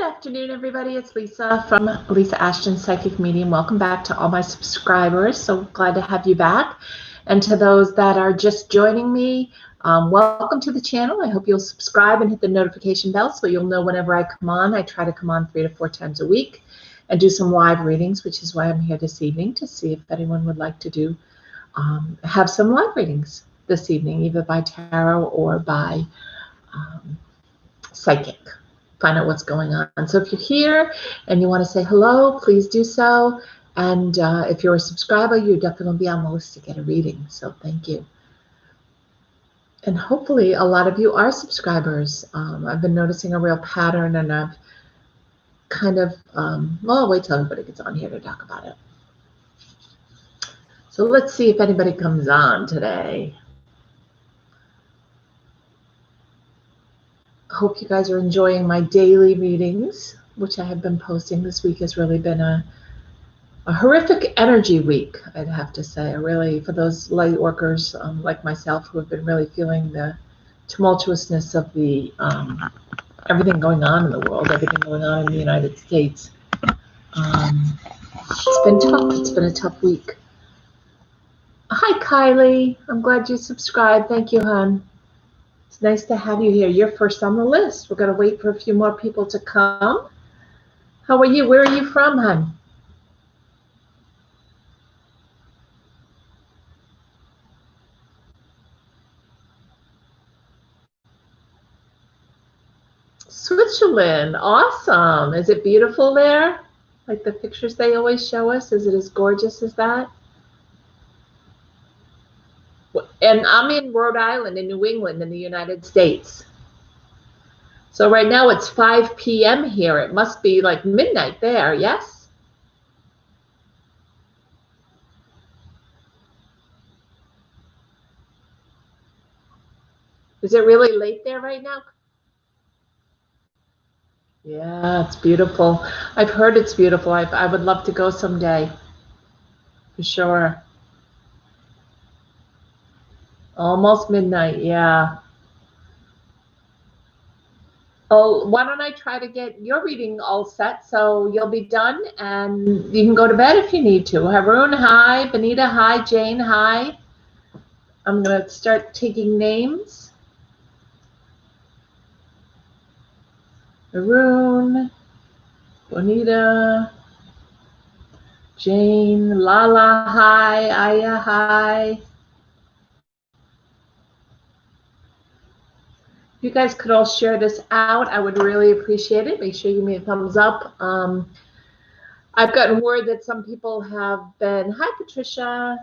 Good afternoon, everybody. It's Lisa from Lisa Ashton Psychic Medium. Welcome back to all my subscribers. So glad to have you back. And to those that are just joining me, welcome to the channel. I hope you'll subscribe and hit the notification bell so you'll know whenever I come on. I try to come on 3 to 4 times a week and do some live readings, which is why I'm here this evening, to see if anyone would like to do have some live readings this evening, either by tarot or by psychic. Find out what's going on. So if you're here and you want to say hello, please do so. And if you're a subscriber, you're definitely going to be on the list to get a reading. So thank you. And hopefully a lot of you are subscribers. I've been noticing a real pattern, and I've kind of, well, I'll wait till everybody gets on here to talk about it. So let's see if anybody comes on today. Hope you guys are enjoying my daily readings, which I have been posting. This week has really been a horrific energy week, I'd have to say. Really, for those light workers like myself who have been really feeling the tumultuousness of the everything going on in the world, everything going on in the United States. It's been tough. It's been a tough week. Hi, Kylie. I'm glad you subscribed. Thank you, hon. It's nice to have you here. You're first on the list. We're going to wait for a few more people to come. How are you? Where are you from, hon? Switzerland. Awesome. Is it beautiful there? Like the pictures they always show us? Is it as gorgeous as that? And I'm in Rhode Island, in New England, in the United States. So right now it's 5 p.m. here. It must be like midnight there, yes? Is it really late there right now? Yeah, it's beautiful. I've heard it's beautiful. I would love to go someday, for sure. Almost midnight, yeah. Oh, why don't I try to get your reading all set so you'll be done and you can go to bed if you need to. Haroon, hi. Benita, hi. Jane, hi. I'm going to start taking names. Haroon, Bonita, Jane, Lala, hi. Aya, hi. If you guys could all share this out, I would really appreciate it. Make sure you give me a thumbs up. I've gotten word that some people have been, hi Patricia,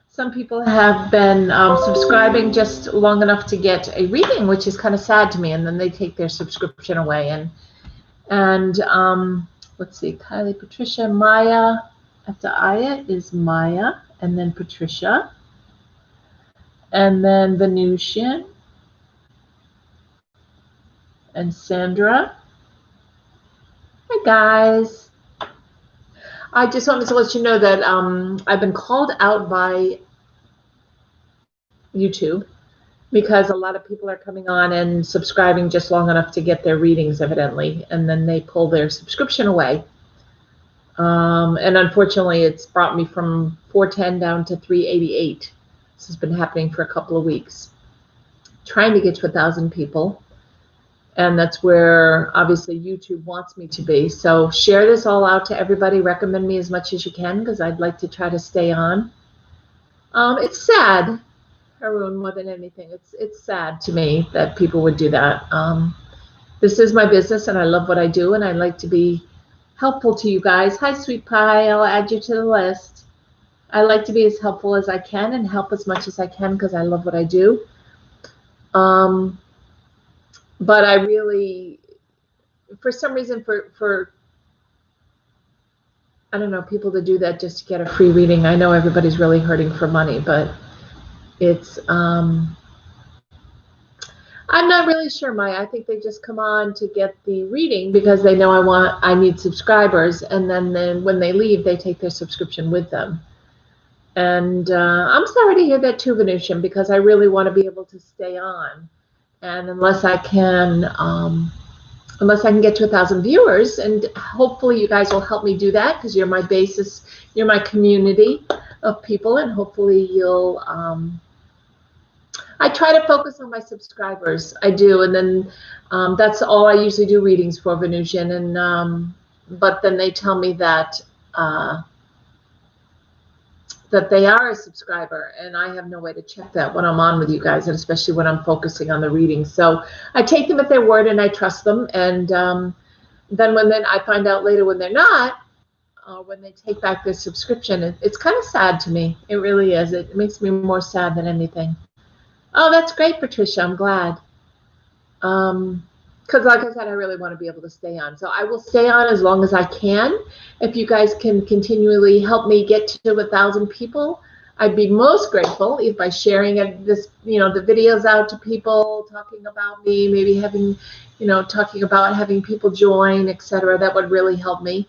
some people have been subscribing just long enough to get a reading, which is kind of sad to me, and then they take their subscription away. And let's see, Kylie, Patricia, Maya, after Aya is Maya, and then Patricia, and then Venusian, and Sandra. Hi guys. I just wanted to let you know that I've been called out by YouTube because a lot of people are coming on and subscribing just long enough to get their readings, evidently, and then they pull their subscription away. And unfortunately, it's brought me from 410 down to 388. This has been happening for a couple of weeks. Trying to get to 1,000 people. And that's where obviously YouTube wants me to be. So share this all out to everybody. Recommend me as much as you can because I'd like to try to stay on. It's sad, Haroon, more than anything. It's sad to me that people would do that. This is my business and I love what I do and I like to be helpful to you guys. Hi, Sweet Pie. I'll add you to the list. I like to be as helpful as I can and help as much as I can because I love what I do. But I really, for some reason, for I don't know, people to do that just to get a free reading. I know everybody's really hurting for money, but it's, I'm not really sure, Maya. I think they just come on to get the reading because they know I need subscribers, and then when they leave, they take their subscription with them. And I'm sorry to hear that too, Venusian, because I really want to be able to stay on. And unless I can unless I can get to 1,000 viewers, and hopefully you guys will help me do that because you're my basis, you're my community of people, and hopefully you'll, I try to focus on my subscribers, I do, and then that's all I usually do readings for, Venusian, and but then they tell me that that they are a subscriber, and I have no way to check that when I'm on with you guys, and especially when I'm focusing on the readings. So I take them at their word and I trust them, and then I find out later when they're not, when they take back their subscription, it's kind of sad to me. It really is. It makes me more sad than anything. Oh, that's great, Patricia. I'm glad. Because like I said, I really want to be able to stay on. So I will stay on as long as I can. If you guys can continually help me get to 1,000 people, I'd be most grateful if by sharing this, the videos out to people, talking about me, maybe having, talking about having people join, etc. That would really help me,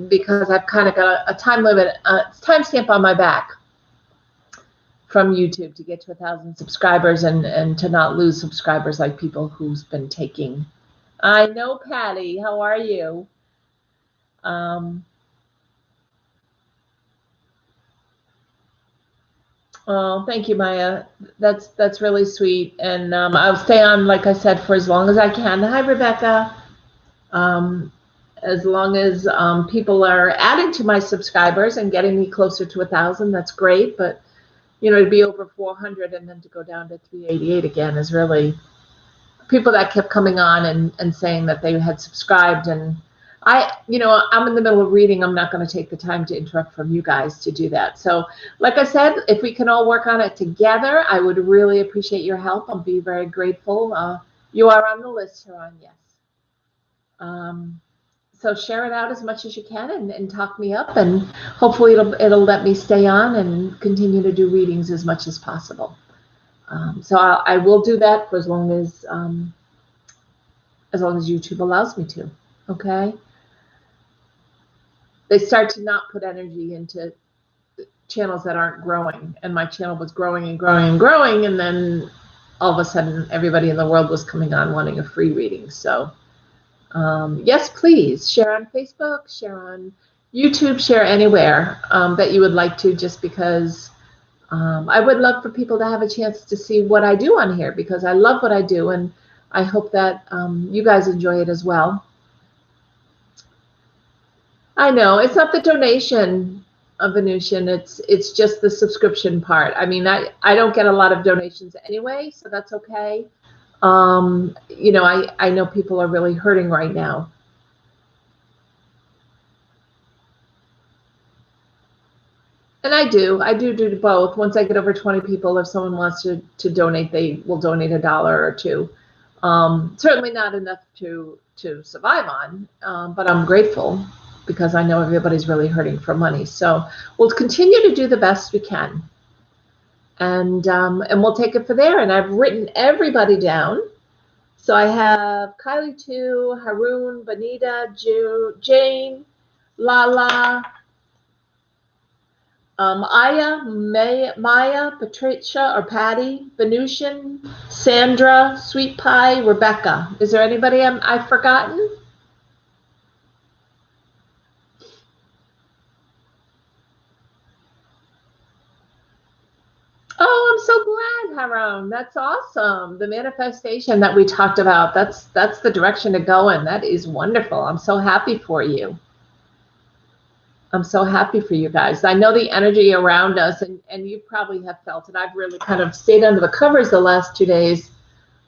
because I've kind of got a time limit, timestamp on my back from YouTube to get to 1,000 subscribers and to not lose subscribers like people who's been taking. I know, Patty. How are you? Oh, thank you, Maya. That's really sweet. And I'll stay on, like I said, for as long as I can. Hi, Rebecca. As long as people are adding to my subscribers and getting me closer to 1,000, that's great. But to be over 400 and then to go down to 388 again is really, people that kept coming on and saying that they had subscribed, and I'm in the middle of reading. I'm not going to take the time to interrupt from you guys to do that. So like I said, if we can all work on it together, I would really appreciate your help. I'll be very grateful. You are on the list, Sharon, yes. So share it out as much as you can and talk me up, and hopefully it'll let me stay on and continue to do readings as much as possible. So I will do that for as long as YouTube allows me to. Okay. They start to not put energy into channels that aren't growing, and my channel was growing and growing and growing, and then all of a sudden everybody in the world was coming on wanting a free reading. So yes, please share on Facebook, share on YouTube, share anywhere that you would like to, just because I would love for people to have a chance to see what I do on here, because I love what I do, and I hope that you guys enjoy it as well. I know it's not the donation of Venusian, it's just the subscription part. I mean, I don't get a lot of donations anyway, so that's okay. I know people are really hurting right now. And I do both. Once I get over 20 people, if someone wants to donate, they will donate $1 or $2. Certainly not enough to survive on, but I'm grateful because I know everybody's really hurting for money. So we'll continue to do the best we can, and we'll take it from there. And I've written everybody down. So I have Kylie 2, Haroon, Bonita, Jane, Lala, Aya, Maya, Patricia or Patty, Venusian, Sandra, Sweet Pie, Rebecca. Is there anybody I've forgotten? Oh, I'm so glad, Haroon. That's awesome. The manifestation that we talked about, that's the direction to go in. That is wonderful. I'm so happy for you. I'm so happy for you guys. I know the energy around us, and you probably have felt it. I've really kind of stayed under the covers the last 2 days.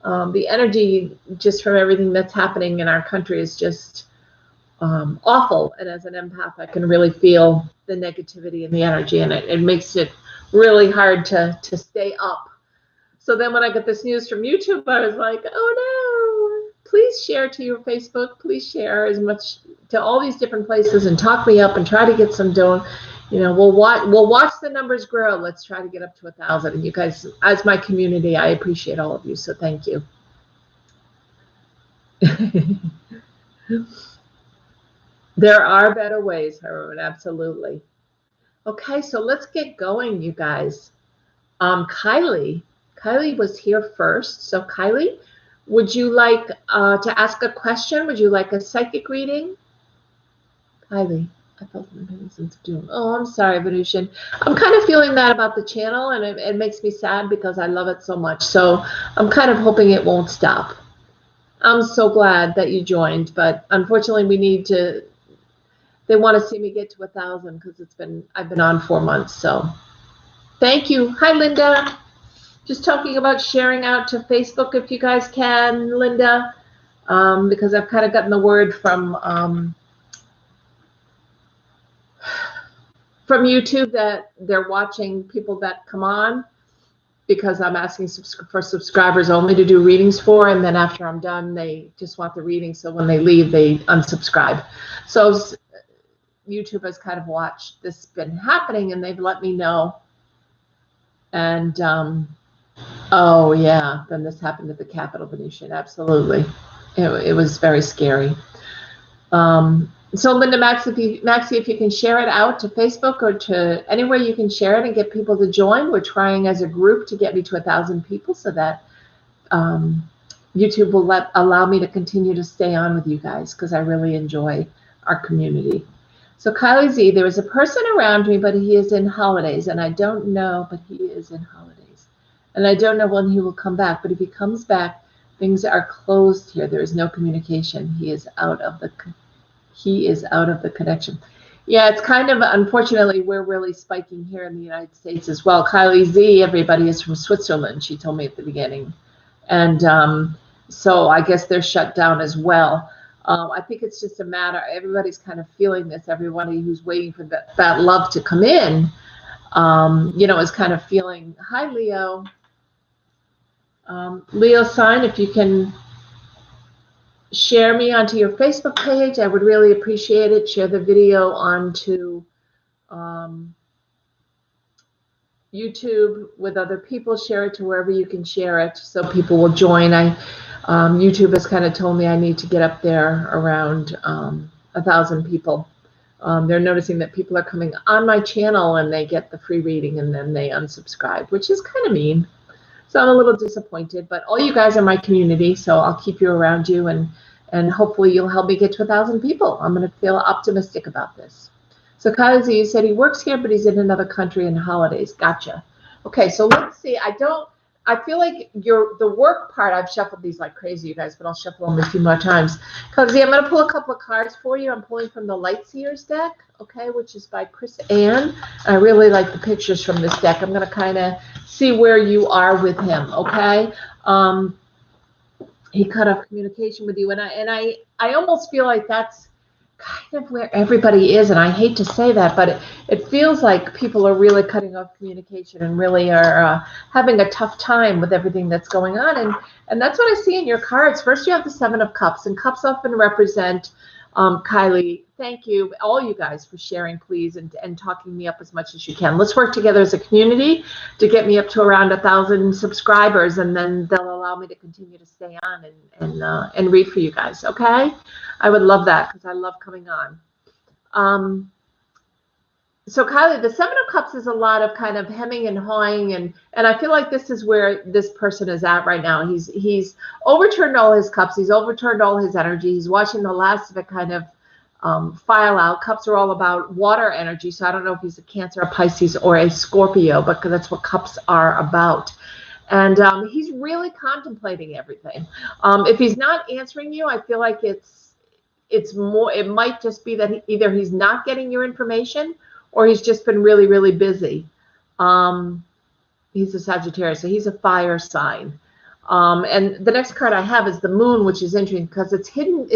The energy just from everything that's happening in our country is just awful. And as an empath, I can really feel the negativity and the energy, and it makes it really hard to stay up. So then when I got this news from YouTube, I was like, oh no, please share to your Facebook. Please share as much to all these different places and talk me up and try to get some we'll watch the numbers grow. Let's try to get up to 1,000. And you guys, as my community, I appreciate all of you. So thank you. There are better ways, Haroon, absolutely. Okay, so let's get going, you guys. Kylie was here first. So Kylie, Would you like to ask a question? Would you like a psychic reading? Kylie, I felt the sense of doom. Oh, I'm sorry, Venusian. I'm kind of feeling that about the channel, and it makes me sad because I love it so much. So I'm kind of hoping it won't stop. I'm so glad that you joined, but unfortunately we need to, they want to see me get to 1,000 because I've been on 4 months. So thank you. Hi, Linda. Just talking about sharing out to Facebook if you guys can, Linda, because I've kind of gotten the word from YouTube that they're watching people that come on, because I'm asking for subscribers only to do readings for, and then after I'm done, they just want the reading. So when they leave, they unsubscribe. So YouTube has kind of watched this been happening, and they've let me know. And oh yeah, then this happened at the Capitol, Venusian. Absolutely, it was very scary. So Linda, Maxie, if you can share it out to Facebook or to anywhere you can share it and get people to join. We're trying as a group to get me to 1,000 people so that YouTube will allow me to continue to stay on with you guys, because I really enjoy our community. So Kylie Z, there is a person around me, but he is in holidays, and I don't know, but he is in holidays. And I don't know when he will come back, but if he comes back, things are closed here. There is no communication. He is out of the connection. Yeah, it's kind of, unfortunately, we're really spiking here in the United States as well. Kylie Z, everybody is from Switzerland, she told me at the beginning. And so I guess they're shut down as well. I think it's just a matter, everybody's kind of feeling this. Everybody who's waiting for that love to come in, is kind of feeling, hi, Leo. Leo sign, if you can share me onto your Facebook page, I would really appreciate it. Share the video onto YouTube with other people. Share it to wherever you can share it so people will join. YouTube has kind of told me I need to get up there around 1,000 people. They're noticing that people are coming on my channel and they get the free reading and then they unsubscribe, which is kind of mean. So I'm a little disappointed, but all you guys are my community, so I'll keep you around you, and hopefully you'll help me get to 1,000 people. I'm going to feel optimistic about this. So Kazi, you said he works here, but he's in another country in holidays. Gotcha. Okay, so let's see. I feel like the work part, I've shuffled these like crazy, you guys, but I'll shuffle them a few more times. Kazi, I'm going to pull a couple of cards for you. I'm pulling from the Lightseers deck, okay, which is by Chris Ann. I really like the pictures from this deck. I'm going to kind of see where you are with him, okay? He cut off communication with you, and I almost feel like that's kind of where everybody is, and I hate to say that, but it feels like people are really cutting off communication and really are having a tough time with everything that's going on, and that's what I see in your cards. First, you have the Seven of Cups, and cups often represent Kylie. Thank you, all you guys, for sharing, please, and talking me up as much as you can. Let's work together as a community to get me up to around 1,000 subscribers, and then they'll allow me to continue to stay on and read for you guys, okay? I would love that because I love coming on. So Kylie, the Seven of Cups is a lot of kind of hemming and hawing, and I feel like this is where this person is at right now. He's overturned all his cups. He's overturned all his energy. He's watching the last of it kind of file out. Cups are all about water energy, so I don't know if he's a Cancer, a Pisces, or a Scorpio, but that's what cups are about. And he's really contemplating everything. If he's not answering you, I feel like it's more, it might just be that either he's not getting your information or he's just been really, really busy. He's a Sagittarius, so he's a fire sign. And the next card I have is the Moon, which is interesting because it's hidden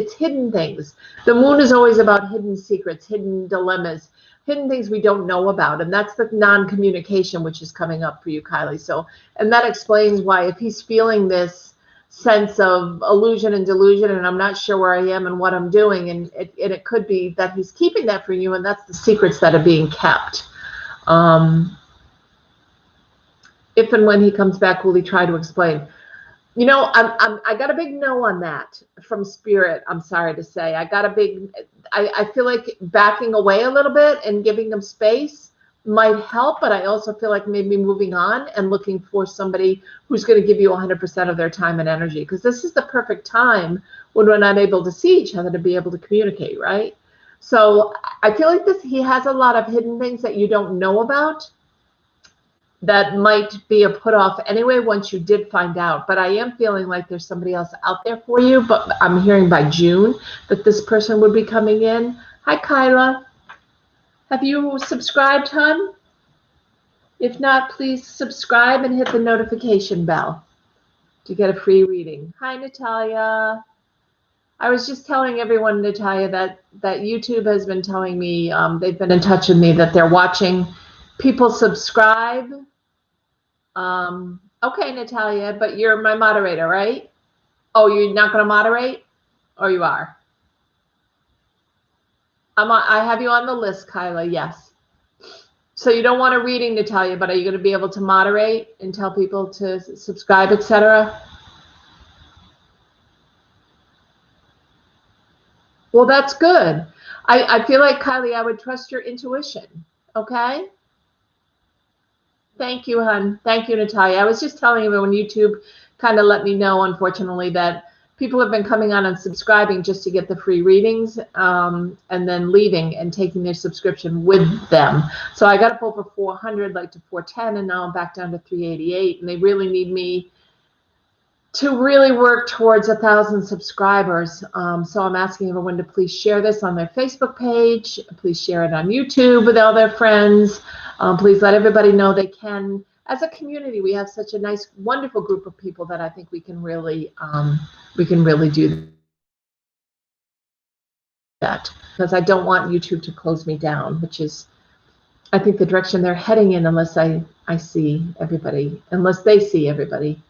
things. The Moon is always about hidden secrets, hidden dilemmas, hidden things we don't know about. And that's the non-communication, which is coming up for you, Kylie. So, and that explains why, if he's feeling this sense of illusion and delusion, and I'm not sure where I am and what I'm doing, and it could be that he's keeping that from you, and that's the secrets that are being kept. If and when he comes back, will he try to explain? You know, I got a big no on that from Spirit. I'm sorry to say, I got a big, I feel like backing away a little bit and giving them space might help, but I also feel like maybe moving on and looking for somebody who's going to give you 100% of their time and energy, because this is the perfect time when we're not able to see each other to be able to communicate, right? So I feel like he has a lot of hidden things that you don't know about that might be a put off anyway once you did find out. But I am feeling like there's somebody else out there for you, but I'm hearing by June that this person would be coming in. Hi, Kyla. Have you subscribed, hon? If not, please subscribe and hit the notification bell to get a free reading. Hi, Natalia. I was just telling everyone, Natalia, that YouTube has been telling me, they've been in touch with me that they're watching people subscribe. Okay, Natalia, but you're my moderator, right? Oh, you're not going to moderate? Or you are? I have you on the list, Kyla, yes. So you don't want a reading, Natalia, but are you going to be able to moderate and tell people to subscribe, etc.? Well, that's good. I feel like, Kylie, I would trust your intuition, okay? Thank you, hon. Thank you, Natalia. I was just telling you when YouTube kind of let me know, unfortunately, that people have been coming on and subscribing just to get the free readings, and then leaving and taking their subscription with them. So I got up over 400, like to 410, and now I'm back down to 388, and they really need me to really work towards 1,000 subscribers. So I'm asking everyone to please share this on their Facebook page. Please share it on YouTube with all their friends. Please let everybody know they can. As a community, we have such a nice, wonderful group of people that I think we can really do that. Because I don't want YouTube to close me down, which is, I think, the direction they're heading in, unless I see everybody, unless they see everybody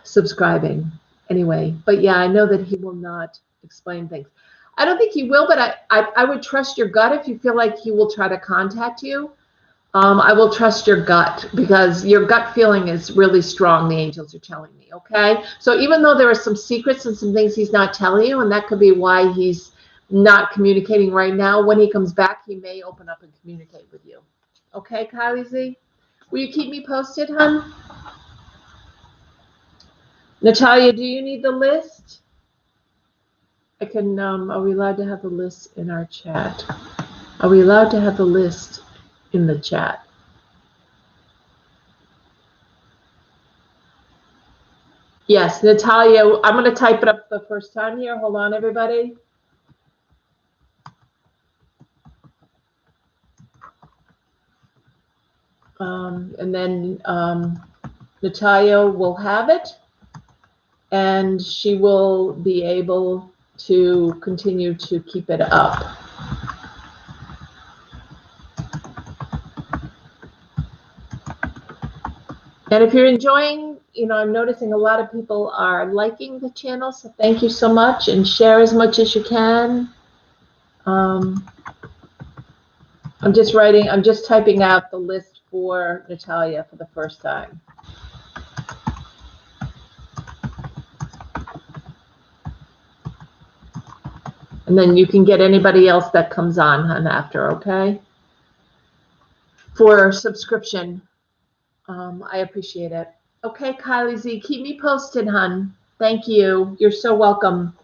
subscribing anyway. But yeah, I know that he will not explain things. I don't think he will, but I would trust your gut if you feel like he will try to contact you. I will trust your gut, because your gut feeling is really strong, the angels are telling me, okay? So even though there are some secrets and some things he's not telling you, and that could be why he's not communicating right now, when he comes back, he may open up and communicate with you. Okay, Kylie Z? Will you keep me posted, hon? Natalia, do you need the list? I can, are we allowed to have the list in our chat? Are we allowed to have the list in the chat? Yes, Natalia, I'm going to type it up the first time here. Hold on, everybody. And then Natalia will have it, and she will be able to continue to keep it up. And if you're enjoying, I'm noticing a lot of people are liking the channel, so thank you so much, and share as much as you can. I'm just typing out the list for Natalia for the first time. And then you can get anybody else that comes on, hon, after, okay? For subscription. I appreciate it. Okay, Kylie Z, keep me posted, hon. Thank you. You're so welcome.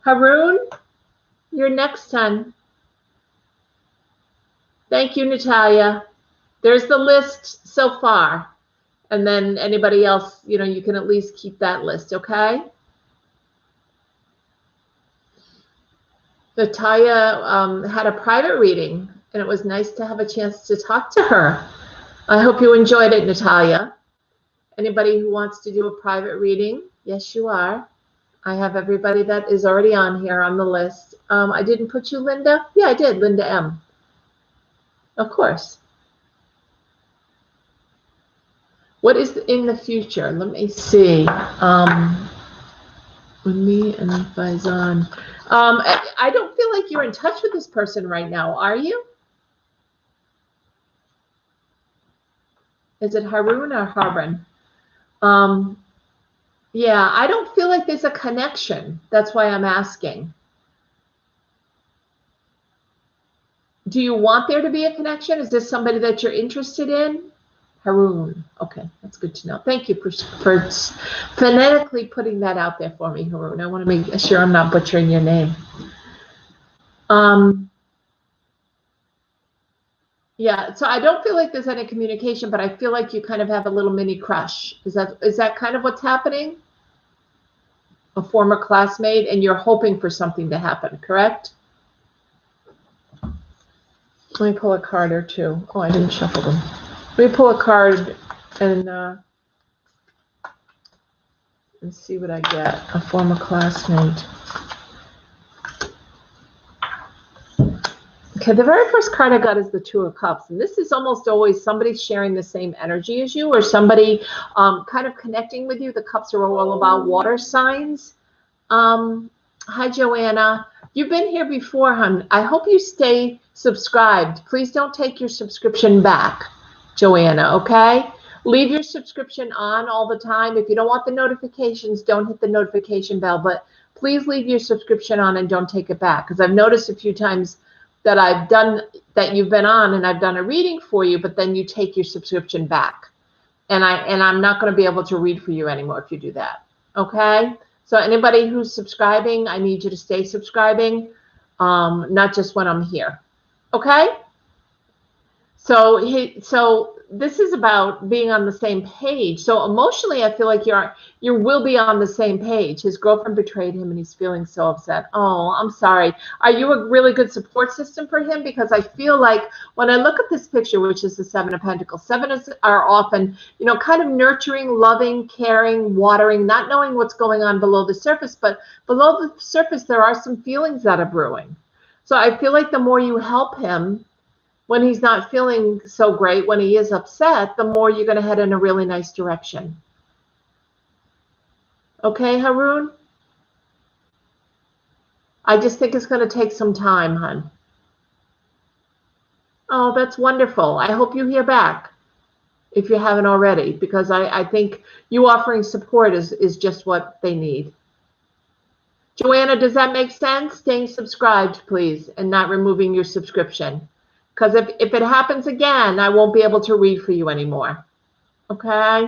Haroon, you're next, hon. Thank you, Natalia. There's the list so far. And then anybody else, you can at least keep that list, okay? Natalia had a private reading, and it was nice to have a chance to talk to her. I hope you enjoyed it, Natalia. Anybody who wants to do a private reading? Yes, you are. I have everybody that is already on here on the list. I didn't put you, Linda? Yeah, I did, Linda M. Of course. What is in the future? Let me see. With me and Faizan. I don't feel like you're in touch with this person right now, are you? Is it Haroon or Harbin? Yeah, I don't feel like there's a connection. That's why I'm asking. Do you want there to be a connection? Is this somebody that you're interested in? Haroon. Okay, that's good to know. Thank you for phonetically putting that out there for me, Haroon. I want to make sure I'm not butchering your name. Yeah, so I don't feel like there's any communication, but I feel like you kind of have a little mini crush. Is that kind of what's happening? A former classmate, and you're hoping for something to happen, correct? Let me pull a card or two. Oh, I didn't shuffle them. Let me pull a card and see what I get. A former classmate. Okay, the very first card I got is the Two of Cups. And this is almost always somebody sharing the same energy as you, or somebody kind of connecting with you. The cups are all about water signs. Hi, Joanna. You've been here before, hon. I hope you stay subscribed. Please don't take your subscription back, Joanna, okay? Leave your subscription on all the time. If you don't want the notifications, don't hit the notification bell. But please leave your subscription on and don't take it back. Because I've noticed a few times that I've done that you've been on and I've done a reading for you, but then you take your subscription back. And I'm not going to be able to read for you anymore if you do that. Okay? So anybody who's subscribing, I need you to stay subscribing, not just when I'm here. Okay? So this is about being on the same page. So emotionally, I feel like you will be on the same page. His girlfriend betrayed him and he's feeling so upset. Oh, I'm sorry. Are you a really good support system for him? Because I feel like when I look at this picture, which is the Seven of Pentacles, are often, kind of nurturing, loving, caring, watering, not knowing what's going on below the surface, but below the surface, there are some feelings that are brewing. So I feel like the more you help him, when he's not feeling so great, when he is upset, the more you're going to head in a really nice direction. Okay, Haroon? I just think it's going to take some time, hon. Oh, that's wonderful. I hope you hear back if you haven't already, because I think you offering support is just what they need. Joanna, does that make sense? Staying subscribed, please, and not removing your subscription. Because if it happens again, I won't be able to read for you anymore. Okay?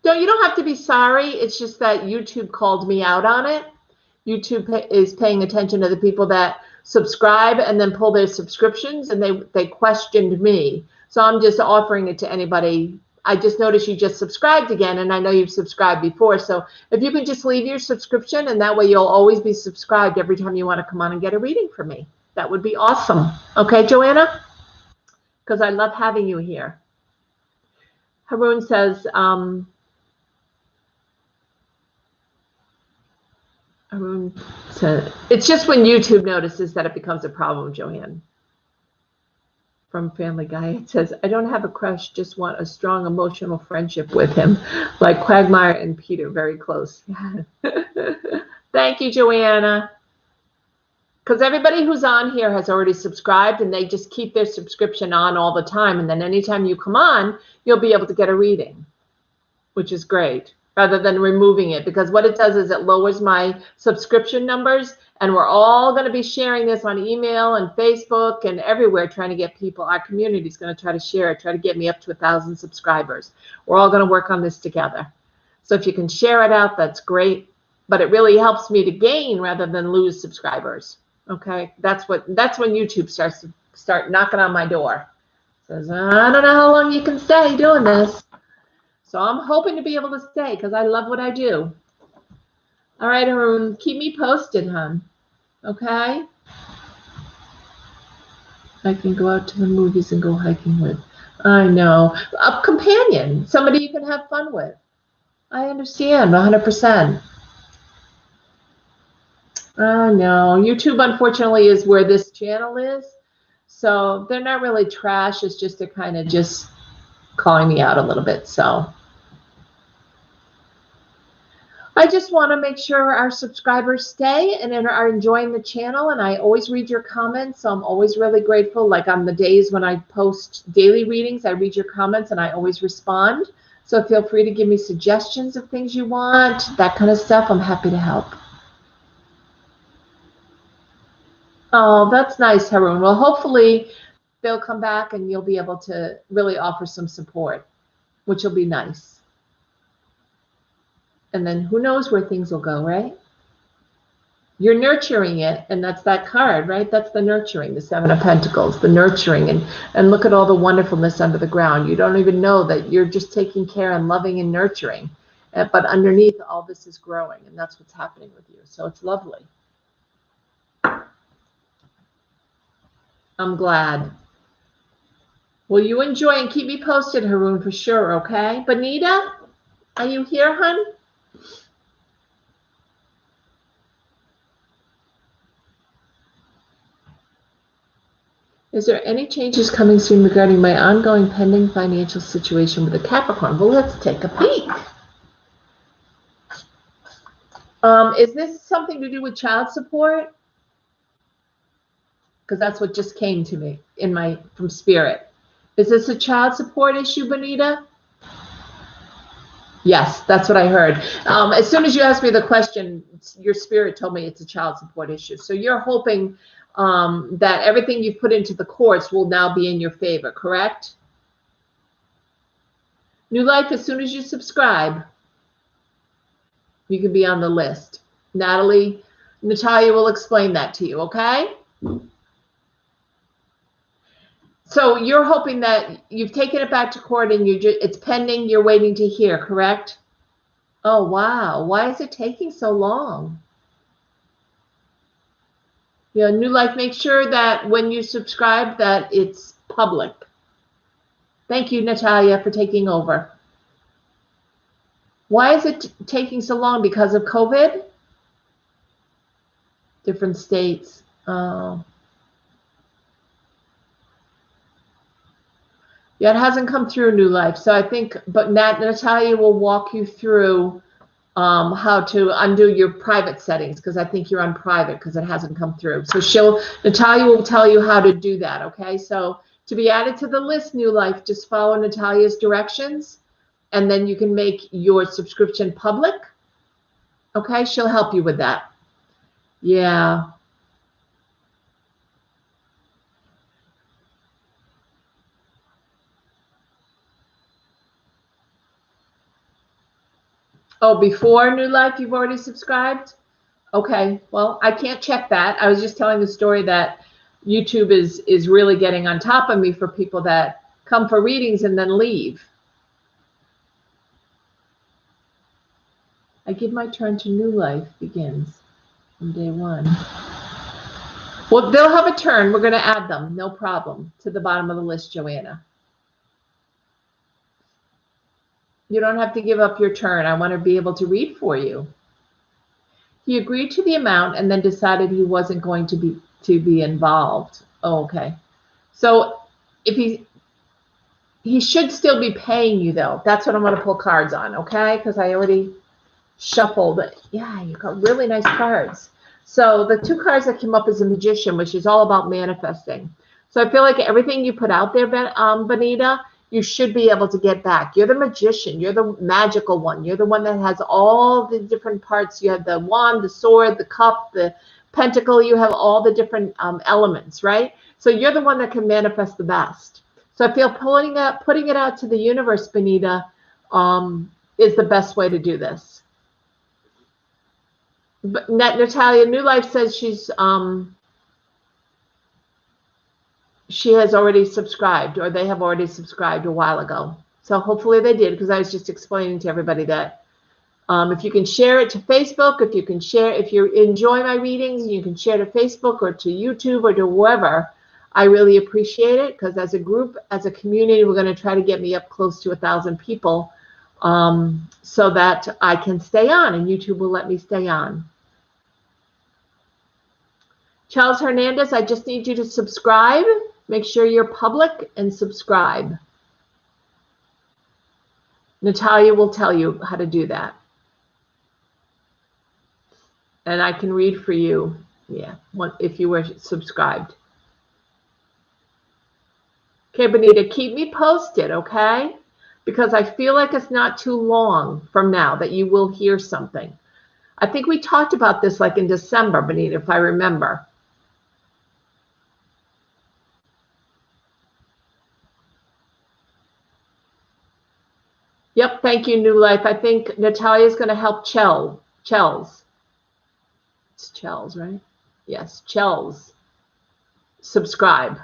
You don't have to be sorry. It's just that YouTube called me out on it. YouTube is paying attention to the people that subscribe and then pull their subscriptions, and they questioned me. So I'm just offering it to anybody. I just noticed you just subscribed again, and I know you've subscribed before. So if you can just leave your subscription, and that way you'll always be subscribed every time you want to come on and get a reading from me. That would be awesome. Okay, Joanna? Because I love having you here. Haroon says, it's just when YouTube notices that it becomes a problem, Joanne. From Family Guy, it says, I don't have a crush, just want a strong emotional friendship with him, like Quagmire and Peter, very close. Thank you, Joanna. Because everybody who's on here has already subscribed, and they just keep their subscription on all the time, and then anytime you come on, you'll be able to get a reading, which is great, rather than removing it, because what it does is it lowers my subscription numbers. And we're all going to be sharing this on email and Facebook and everywhere, trying to get people. Our community is going to try to share it, try to get me up to 1,000 subscribers. We're all going to work on this together. So if you can share it out, that's great. But it really helps me to gain rather than lose subscribers. Okay, that's when YouTube start knocking on my door. Says, I don't know how long you can stay doing this. So I'm hoping to be able to stay because I love what I do. All right, Haroon, keep me posted, hon. Okay? I can go out to the movies and go hiking with. I know. A companion, somebody you can have fun with. I understand, 100%. I know. YouTube, unfortunately, is where this channel is. So they're not really trash. It's just they're kind of just calling me out a little bit, so. I just want to make sure our subscribers stay and are enjoying the channel, and I always read your comments, so I'm always really grateful. Like on the days when I post daily readings, I read your comments and I always respond. So feel free to give me suggestions of things you want, that kind of stuff. I'm happy to help. Oh, that's nice, Haroon. Well, hopefully they'll come back and you'll be able to really offer some support, which will be nice. And then who knows where things will go, right? You're nurturing it, and that's that card, right? That's the nurturing, the Seven of Pentacles, the nurturing, and look at all the wonderfulness under the ground. You don't even know that you're just taking care and loving and nurturing, but underneath all this is growing, and that's what's happening with you. So it's lovely. I'm glad. Well, you enjoy and keep me posted, Haroon, for sure, okay? Bonita, are you here, hun? Is there any changes coming soon regarding my ongoing pending financial situation with the Capricorn? Well, let's take a peek. Is this something to do with child support? Because that's what just came to me from Spirit. Is this a child support issue, Bonita? Yes, that's what I heard. As soon as you asked me the question, your Spirit told me it's a child support issue. So you're hoping that everything you put into the courts will now be in your favor, correct? New Life, as soon as you subscribe, you can be on the list. Natalia will explain that to you, okay? So you're hoping that you've taken it back to court and it's pending, you're waiting to hear, correct? Oh, wow. Why is it taking so long? Yeah, New Life, make sure that when you subscribe that it's public. Thank you, Natalia, for taking over. Why is it taking so long? Because of COVID? Different states. Oh. Yeah, it hasn't come through, New Life. So I think, but Natalia will walk you through how to undo your private settings, because I think you're on private because it hasn't come through. So Natalia will tell you how to do that, okay? So to be added to the list, New Life, just follow Natalia's directions, and then you can make your subscription public, okay? She'll help you with that. Yeah. Oh, before New Life, you've already subscribed? Okay, well, I can't check that. I was just telling the story that YouTube is really getting on top of me for people that come for readings and then leave. I give my turn to New Life begins from day one. Well, they'll have a turn. We're going to add them, no problem, to the bottom of the list, Joanna. You don't have to give up your turn. I want to be able to read for you. He agreed to the amount and then decided he wasn't going to be involved. Oh, okay. So if he should still be paying you, though. That's what I'm going to pull cards on, okay? Because I already shuffled. Yeah, you got really nice cards. So the two cards that came up is a Magician, which is all about manifesting. So I feel like everything you put out there, Bonita, you should be able to get back. You're the magician. You're the magical one. You're the one that has all the different parts. You have the wand, the sword, the cup, the pentacle. You have all the different elements, right? So you're the one that can manifest the best. So I feel putting it out to the universe, Bonita, is the best way to do this. But Natalia, New Life says she has already subscribed, or they have already subscribed a while ago. So hopefully they did, because I was just explaining to everybody that if you can share it to Facebook, if you enjoy my readings, you can share to Facebook or to YouTube or to wherever. I really appreciate it, because as a group, as a community, we're going to try to get me up close to 1,000 people so that I can stay on, and YouTube will let me stay on. Charles Hernandez, I just need you to subscribe. Make sure you're public and subscribe. Natalia will tell you how to do that. And I can read for you, yeah, if you were subscribed. Okay, Bonita, keep me posted, okay? Because I feel like it's not too long from now that you will hear something. I think we talked about this like in December, Bonita, if I remember. Yep, thank you, New Life. I think Natalia's going to help Chels. It's Chels, right? Yes, Chels. Subscribe.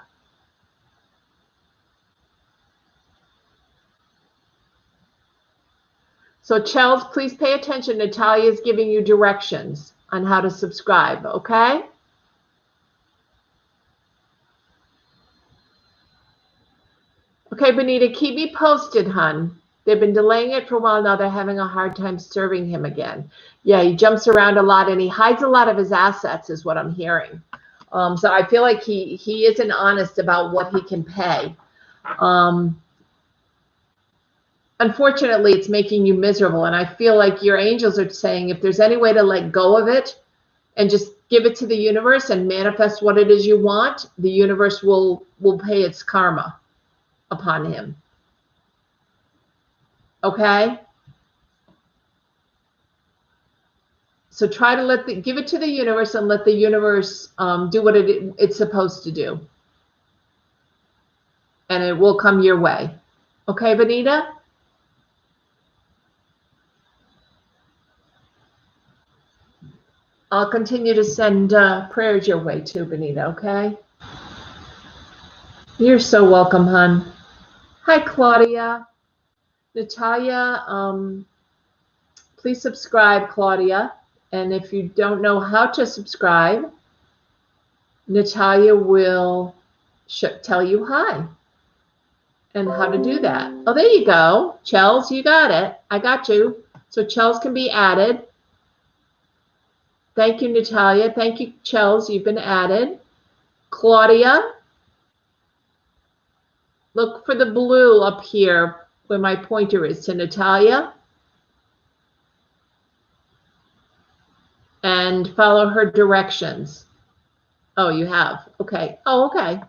So Chels, please pay attention. Natalia is giving you directions on how to subscribe, okay? Okay, Benita, keep me posted, hun. They've been delaying it for a while now. They're having a hard time serving him again. Yeah, he jumps around a lot and he hides a lot of his assets is what I'm hearing. So I feel like he isn't honest about what he can pay. Unfortunately, it's making you miserable. And I feel like your angels are saying if there's any way to let go of it and just give it to the universe and manifest what it is you want, the universe will pay its karma upon him. Okay? So try to give it to the universe and let the universe do what it's supposed to do. And it will come your way. Okay, Benita? I'll continue to send prayers your way too, Benita, okay? You're so welcome, hon. Hi, Claudia. Natalia, please subscribe, Claudia. And if you don't know how to subscribe, Natalia will tell you hi and how to do that. Oh, there you go. Chels, you got it. I got you. So Chels can be added. Thank you, Natalia. Thank you, Chels. You've been added. Claudia, look for the blue up here where my pointer is to Natalia. And follow her directions. Oh, you have. Okay. Oh, okay.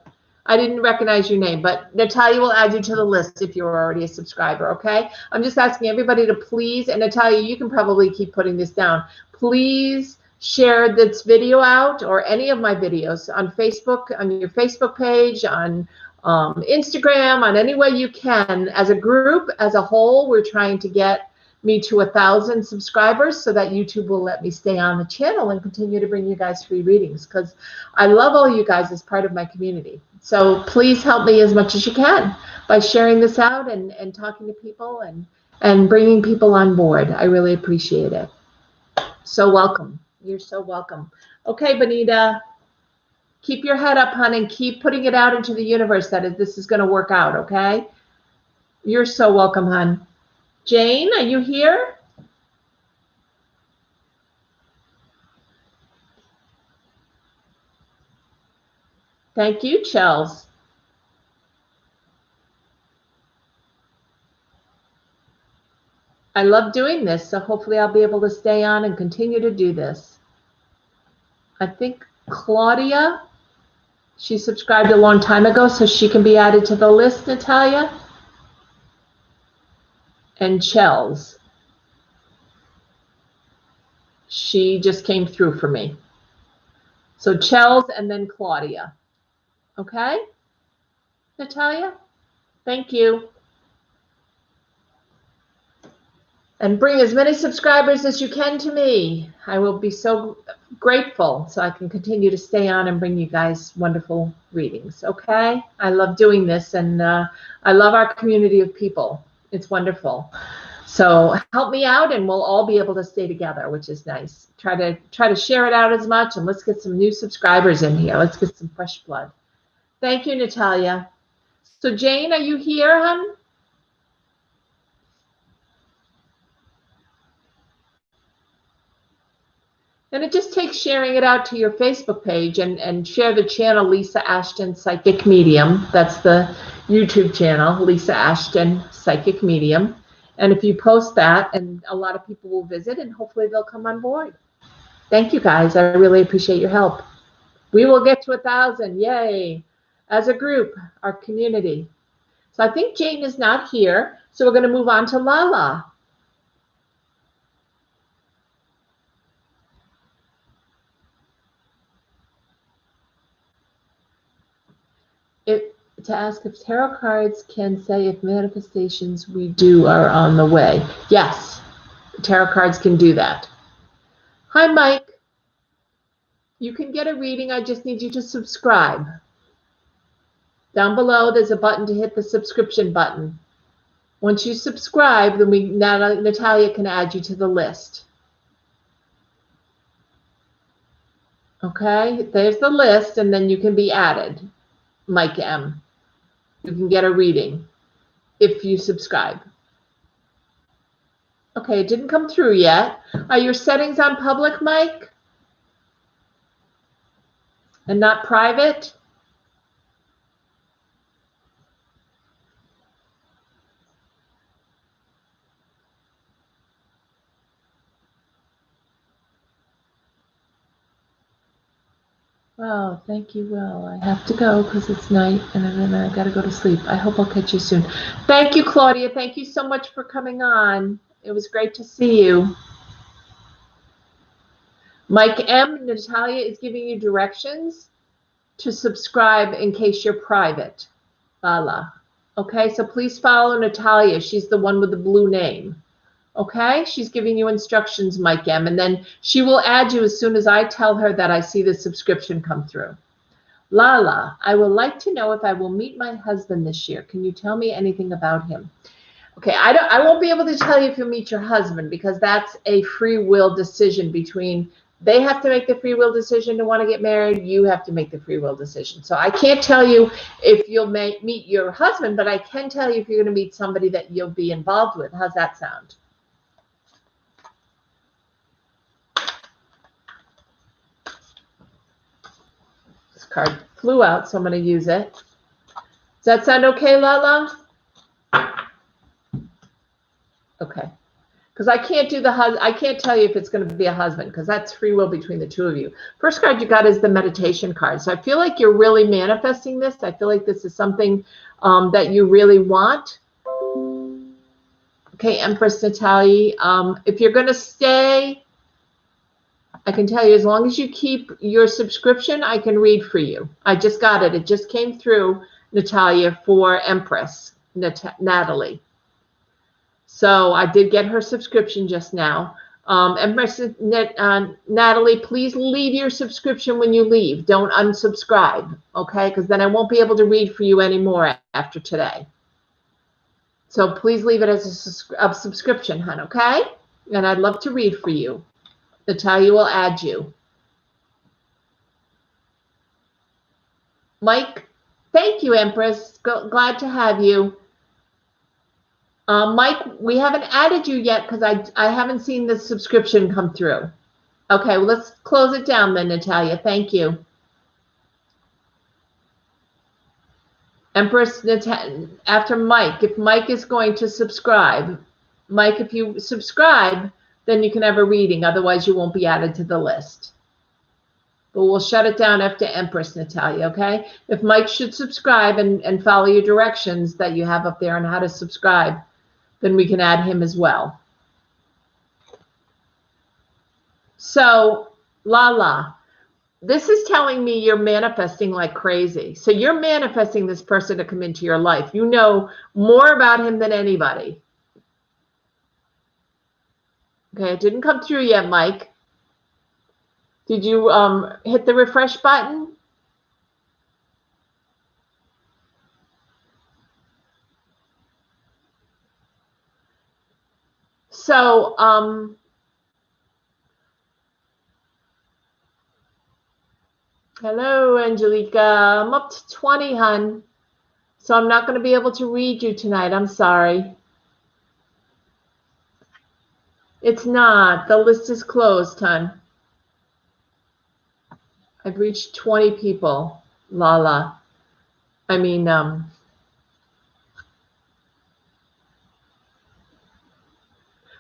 I didn't recognize your name, but Natalia will add you to the list if you're already a subscriber, okay? I'm just asking everybody to please, and Natalia, you can probably keep putting this down. Please share this video out or any of my videos on Facebook, on your Facebook page, on Instagram, on any way you can. As a group, as a whole, we're trying to get me to 1,000 subscribers so that YouTube will let me stay on the channel and continue to bring you guys free readings because I love all you guys as part of my community. So please help me as much as you can by sharing this out and talking to people and bringing people on board. I really appreciate it. So welcome. You're so welcome. Okay, Benita, keep your head up, hon, and keep putting it out into the universe that this is going to work out, okay? You're so welcome, hon. Jane, are you here? Thank you, Chels. I love doing this, so hopefully I'll be able to stay on and continue to do this. I think Claudia, she subscribed a long time ago, so she can be added to the list, Natalia. And Chels. She just came through for me. So Chels and then Claudia. Okay? Natalia? Thank you. And bring as many subscribers as you can to me. I will be so grateful so I can continue to stay on and bring you guys wonderful readings. Okay? I love doing this and I love our community of people. It's wonderful. So help me out and we'll all be able to stay together, which is nice. Try to share it out as much and let's get some new subscribers in here. Let's get some fresh blood. Thank you, Natalia. So Jane, are you here, hon? And it just takes sharing it out to your Facebook page and share the channel Lisa Ashton Psychic Medium. That's the YouTube channel, Lisa Ashton Psychic Medium. And if you post that, and a lot of people will visit and hopefully they'll come on board. Thank you guys. I really appreciate your help. We will get to 1,000. Yay. As a group, our community. So I think Jane is not here. So we're going to move on to Lala. to ask if tarot cards can say if manifestations we do are on the way. Yes, tarot cards can do that. Hi, Mike. You can get a reading. I just need you to subscribe. Down below, there's a button to hit the subscription button. Once you subscribe, then Natalia can add you to the list. Okay, there's the list, and then you can be added. Mike M. You can get a reading if you subscribe. Okay, it didn't come through yet. Are your settings on public, Mike? And not private? Oh, thank you, Will. I have to go because it's night and then I got to go to sleep. I hope I'll catch you soon. Thank you, Claudia. Thank you so much for coming on. It was great to see you. Mike M. Natalia is giving you directions to subscribe in case you're private. Lala. Okay, so please follow Natalia. She's the one with the blue name. Okay, she's giving you instructions, Mike M. And then she will add you as soon as I tell her that I see the subscription come through. Lala, I would like to know if I will meet my husband this year. Can you tell me anything about him? Okay, I won't be able to tell you if you'll meet your husband because that's a free will decision between, they have to make the free will decision to want to get married. You have to make the free will decision. So I can't tell you if you'll meet your husband, but I can tell you if you're going to meet somebody that you'll be involved with. How's that sound? This card flew out, so I'm going to use it. Does that sound okay, Lala? Okay. Because I can't do I can't tell you if it's going to be a husband because that's free will between the two of you. First card you got is the meditation card. So I feel like you're really manifesting this. I feel like this is something that you really want. Okay, Empress Natalie. If you're going to stay, I can tell you as long as you keep your subscription, I can read for you. I just got it. It just came through, Natalia, for Empress Natalie. So I did get her subscription just now. Empress Natalie, please leave your subscription when you leave. Don't unsubscribe, okay? Because then I won't be able to read for you anymore after today. So please leave it as a subscription, hon, okay? And I'd love to read for you. Natalia will add you. Mike, thank you, Empress. Glad to have you. Mike, we haven't added you yet because I haven't seen the subscription come through. Okay, well, let's close it down then, Natalia. Thank you. Empress, after Mike, if Mike is going to subscribe, Mike, if you subscribe, then you can have a reading. Otherwise, you won't be added to the list. But we'll shut it down after Empress, Natalia, okay? If Mike should subscribe and follow your directions that you have up there on how to subscribe, then we can add him as well. So, Lala, this is telling me you're manifesting like crazy. So you're manifesting this person to come into your life. You know more about him than anybody. Okay, it didn't come through yet, Mike. Did you hit the refresh button? So, hello, Angelica. I'm up to 20, hun. So I'm not going to be able to read you tonight. I'm sorry. It's not. The list is closed, hun. I've reached 20 people, Lala. I mean,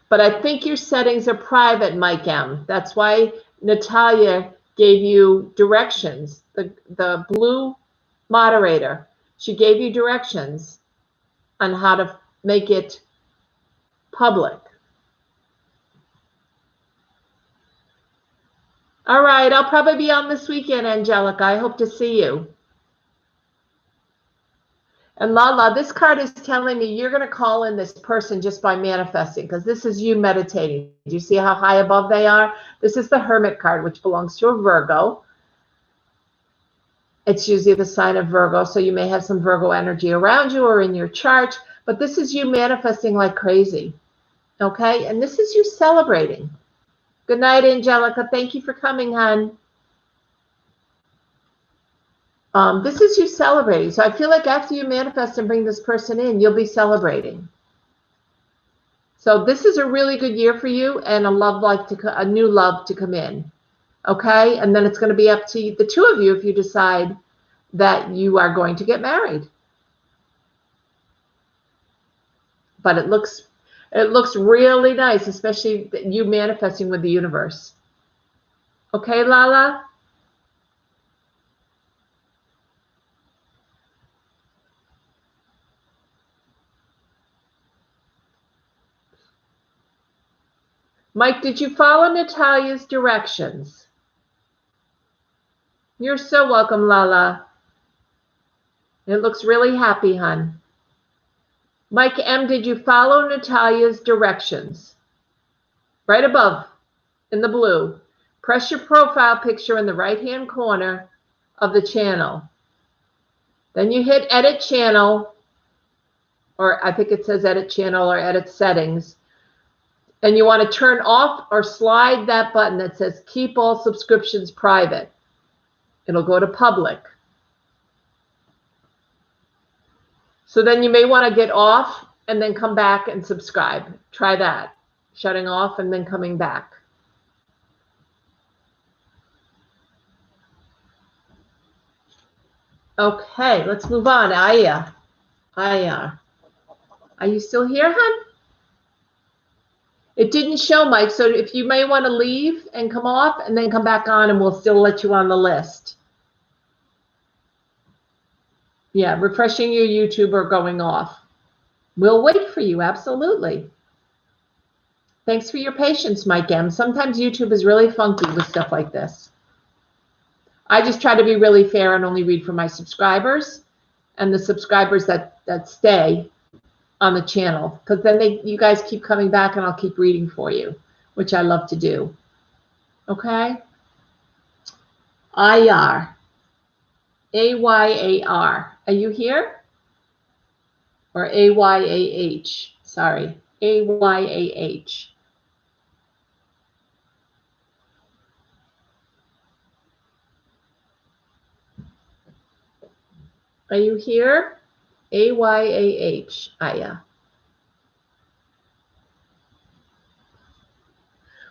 but I think your settings are private, Mike M. That's why Natalia gave you directions. The blue moderator, she gave you directions on how to make it public. All right, I'll probably be on this weekend, Angelica. I hope to see you. And Lala, this card is telling me you're going to call in this person just by manifesting, because this is you meditating. Do you see how high above they are? This is the Hermit card, which belongs to a Virgo. It's usually the sign of Virgo, so you may have some Virgo energy around you or in your chart, but this is you manifesting like crazy, okay? And this is you celebrating. Good night, Angelica. Thank you for coming, hon. This is you celebrating. So I feel like after you manifest and bring this person in, you'll be celebrating. So this is a really good year for you, and a new love to come in. Okay, and then it's going to be up to the two of you if you decide that you are going to get married. But it looks really nice, especially you manifesting with the universe. Okay, Lala? Mike, did you follow Natalia's directions? You're so welcome, Lala. It looks really happy, hon. Mike M, did you follow Natalia's directions? Right above, in the blue. Press your profile picture in the right-hand corner of the channel. Then you hit Edit Channel, or I think it says Edit Channel or Edit Settings. And you want to turn off or slide that button that says Keep All Subscriptions Private. It'll go to public. So then you may want to get off and then come back and subscribe. Try that. Shutting off and then coming back. Okay, let's move on. Aya. Are you still here, hon? It didn't show, Mike, so if you may want to leave and come off and then come back on, and we'll still let you on the list. Yeah, refreshing your YouTube or going off. We'll wait for you, absolutely. Thanks for your patience, Mike M. Sometimes YouTube is really funky with stuff like this. I just try to be really fair and only read for my subscribers and the subscribers that stay on the channel, because then you guys keep coming back and I'll keep reading for you, which I love to do. Okay? Ayar. A-Y-A-R. Are you here? Or A-Y-A-H. Sorry. A-Y-A-H. Are you here? A-Y-A-H. Aya.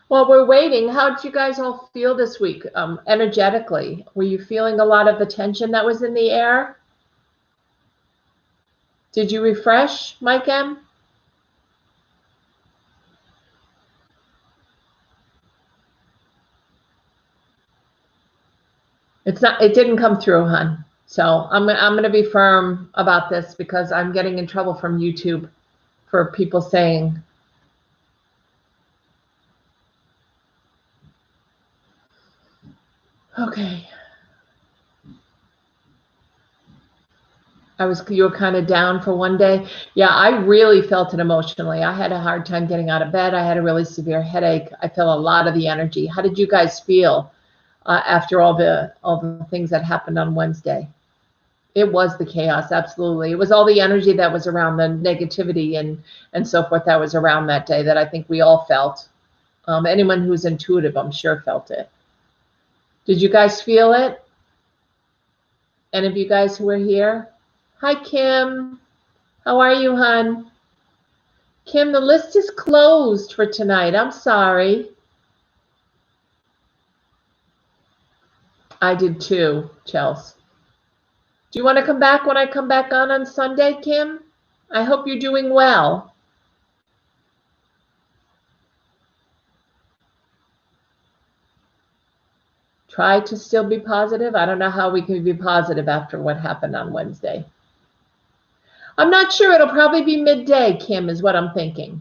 While we're waiting, how did you guys all feel this week energetically? Were you feeling a lot of the tension that was in the air? Did you refresh, Mike M? It didn't come through, hon. So I'm going to be firm about this because I'm getting in trouble from YouTube for people saying. Okay. You were kind of down for one day. Yeah, I really felt it emotionally. I had a hard time getting out of bed. I had a really severe headache. I felt a lot of the energy. How did you guys feel after all the things that happened on Wednesday? It was the chaos, absolutely. It was all the energy that was around, the negativity and so forth that was around that day that I think we all felt. Anyone who's intuitive, I'm sure, felt it. Did you guys feel it? Any of you guys who were here? Hi, Kim. How are you, hon? Kim, the list is closed for tonight. I'm sorry. I did too, Chelsea. Do you want to come back when I come back on Sunday, Kim? I hope you're doing well. Try to still be positive. I don't know how we can be positive after what happened on Wednesday. I'm not sure. It'll probably be midday, Kim, is what I'm thinking.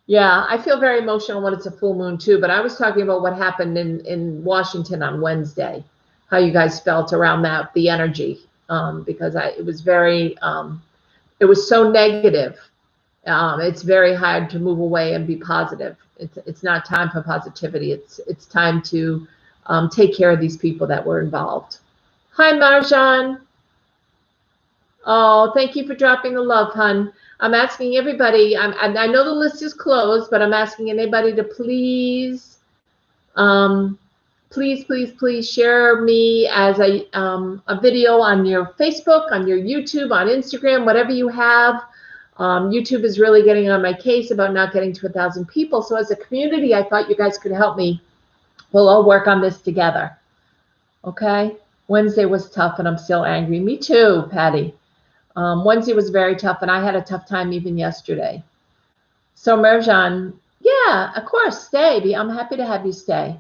Yeah, I feel very emotional when it's a full moon too, but I was talking about what happened in Washington on Wednesday, how you guys felt around that, the energy, because it was very, it was so negative. It's very hard to move away and be positive. It's not time for positivity. It's time to take care of these people that were involved. Hi, Marjan. Oh, thank you for dropping the love, hun. I'm asking everybody. I know the list is closed, but I'm asking anybody to please, please share me as a video on your Facebook, on your YouTube, on Instagram, whatever you have. YouTube is really getting on my case about not getting to 1,000 people. So as a community, I thought you guys could help me. We'll all work on this together. Okay? Wednesday was tough, and I'm still angry. Me too, Patty. Wednesday was very tough, and I had a tough time even yesterday. So Merjan, yeah, of course, stay. I'm happy to have you stay.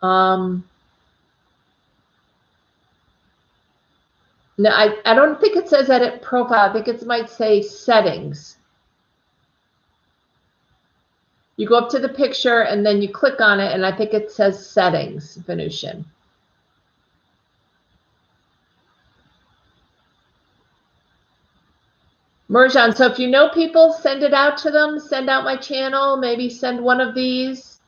No, I don't think it says edit profile. I think it might say settings. You go up to the picture, and then you click on it, and I think it says settings, Venusian. Merjan, so if you know people, send it out to them. Send out my channel. Maybe send one of these.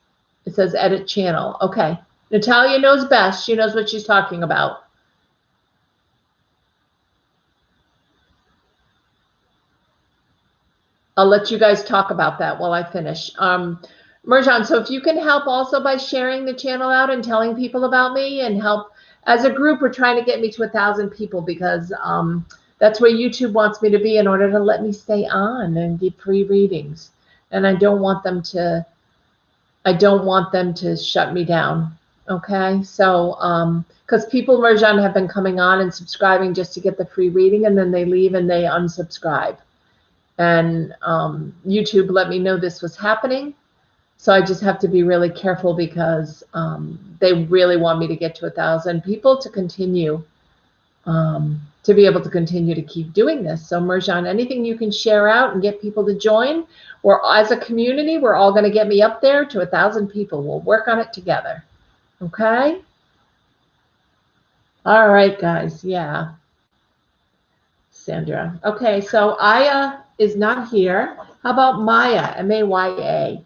It says edit channel. Okay. Natalia knows best. She knows what she's talking about. I'll let you guys talk about that while I finish. Merjan, so if you can help also by sharing the channel out and telling people about me and help as a group, we're trying to get me to 1,000 people because that's where YouTube wants me to be in order to let me stay on and give free readings. And I don't want them to shut me down. Okay. So, because people, Merjan, have been coming on and subscribing just to get the free reading, and then they leave and they unsubscribe. And YouTube let me know this was happening. So I just have to be really careful because they really want me to get to 1,000 people to continue, to be able to continue to keep doing this. So Merjan, anything you can share out and get people to join, or as a community, we're all going to get me up there to 1,000 people. We'll work on it together. Okay? All right, guys. Yeah. Sandra. Okay, so Aya is not here. How about Maya? Maya.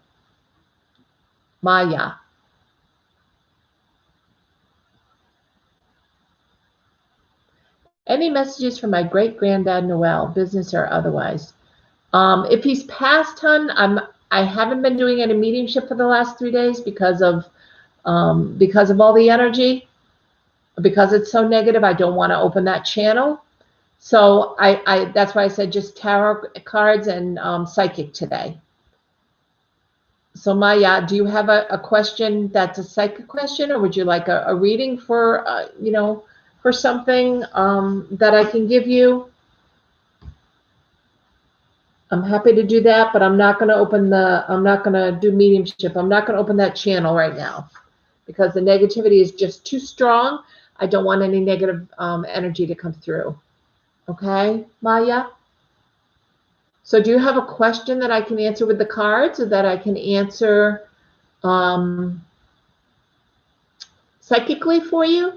Maya. Any messages from my great-granddad Noel, business or otherwise? If he's passed, hun, I haven't been doing any mediumship for the last 3 days because of all the energy. Because it's so negative, I don't want to open that channel. So I that's why I said just tarot cards and psychic today. So Maya, do you have a question that's a psychic question, or would you like a reading for for something that I can give you? I'm happy to do that, but I'm not going to do mediumship. I'm not going to open that channel right now because the negativity is just too strong. I don't want any negative energy to come through. Okay, Maya? So do you have a question that I can answer with the cards, or that I can answer psychically for you?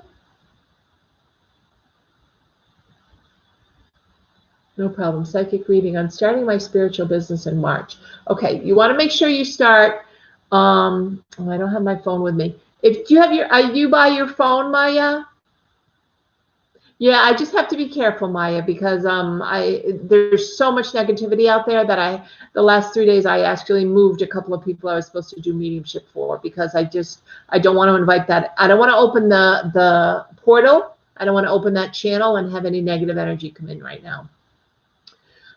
No problem. Psychic reading on starting my spiritual business in March. Okay, you want to make sure you start. I don't have my phone with me. If you have are you by your phone, Maya? Yeah, I just have to be careful, Maya, because there's so much negativity out there that the last 3 days I actually moved a couple of people I was supposed to do mediumship for because I don't want to invite that. I don't want to open the portal. I don't want to open that channel and have any negative energy come in right now.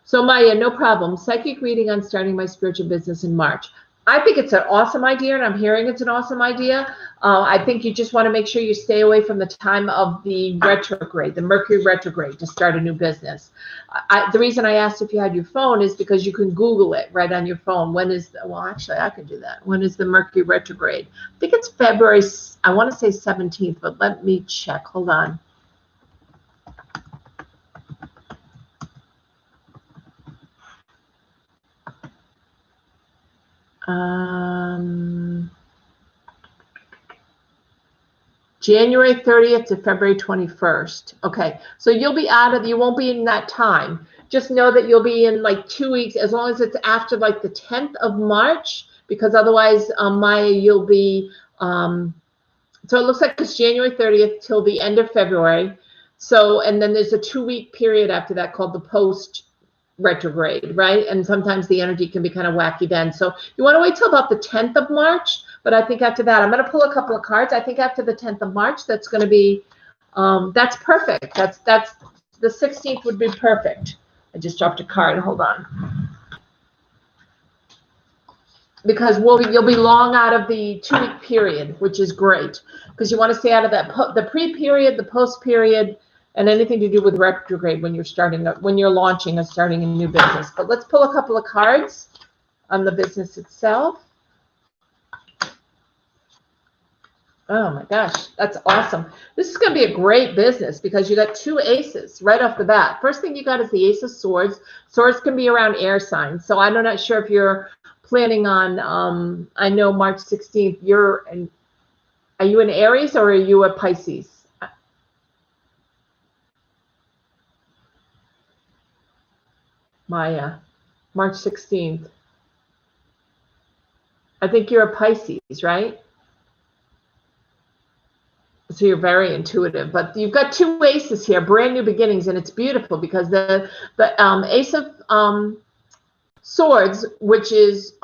So Maya, no problem. Psychic reading on starting my spiritual business in March. I think it's an awesome idea, and I'm hearing it's an awesome idea. I think you just want to make sure you stay away from the time of the retrograde, the Mercury retrograde, to start a new business. The reason I asked if you had your phone is because you can Google it right on your phone. Well, actually, I can do that. When is the Mercury retrograde? I think it's February, I want to say 17th, but let me check. Hold on. January 30th to February 21st. Okay, so you'll be you won't be in that time. Just know that you'll be in like 2 weeks, as long as it's after like the 10th of March, because otherwise, Maya, you'll be, so it looks like it's January 30th till the end of February. So, and then there's a 2-week period after that called the post retrograde, right? And sometimes the energy can be kind of wacky then. So you want to wait till about the 10th of March. But I think after that, I'm going to pull a couple of cards. I think after the 10th of March, that's going to be, that's perfect. That's the 16th would be perfect. I just dropped a card. Hold on. Because you'll be long out of the 2-week period, which is great. Because you want to stay out of that the pre-period, the post-period, and anything to do with retrograde when you're launching or starting a new business. But let's pull a couple of cards on the business itself. Oh my gosh, that's awesome. This is going to be a great business because you got 2 aces right off the bat. First thing you got is the Ace of Swords. Swords can be around air signs. So I'm not sure if you're planning on, I know March 16th, are you in Aries or are you a Pisces? Maya, March 16th. I think you're a Pisces, right? So you're very intuitive, but you've got 2 aces here, brand new beginnings, and it's beautiful because the Ace of Swords, which is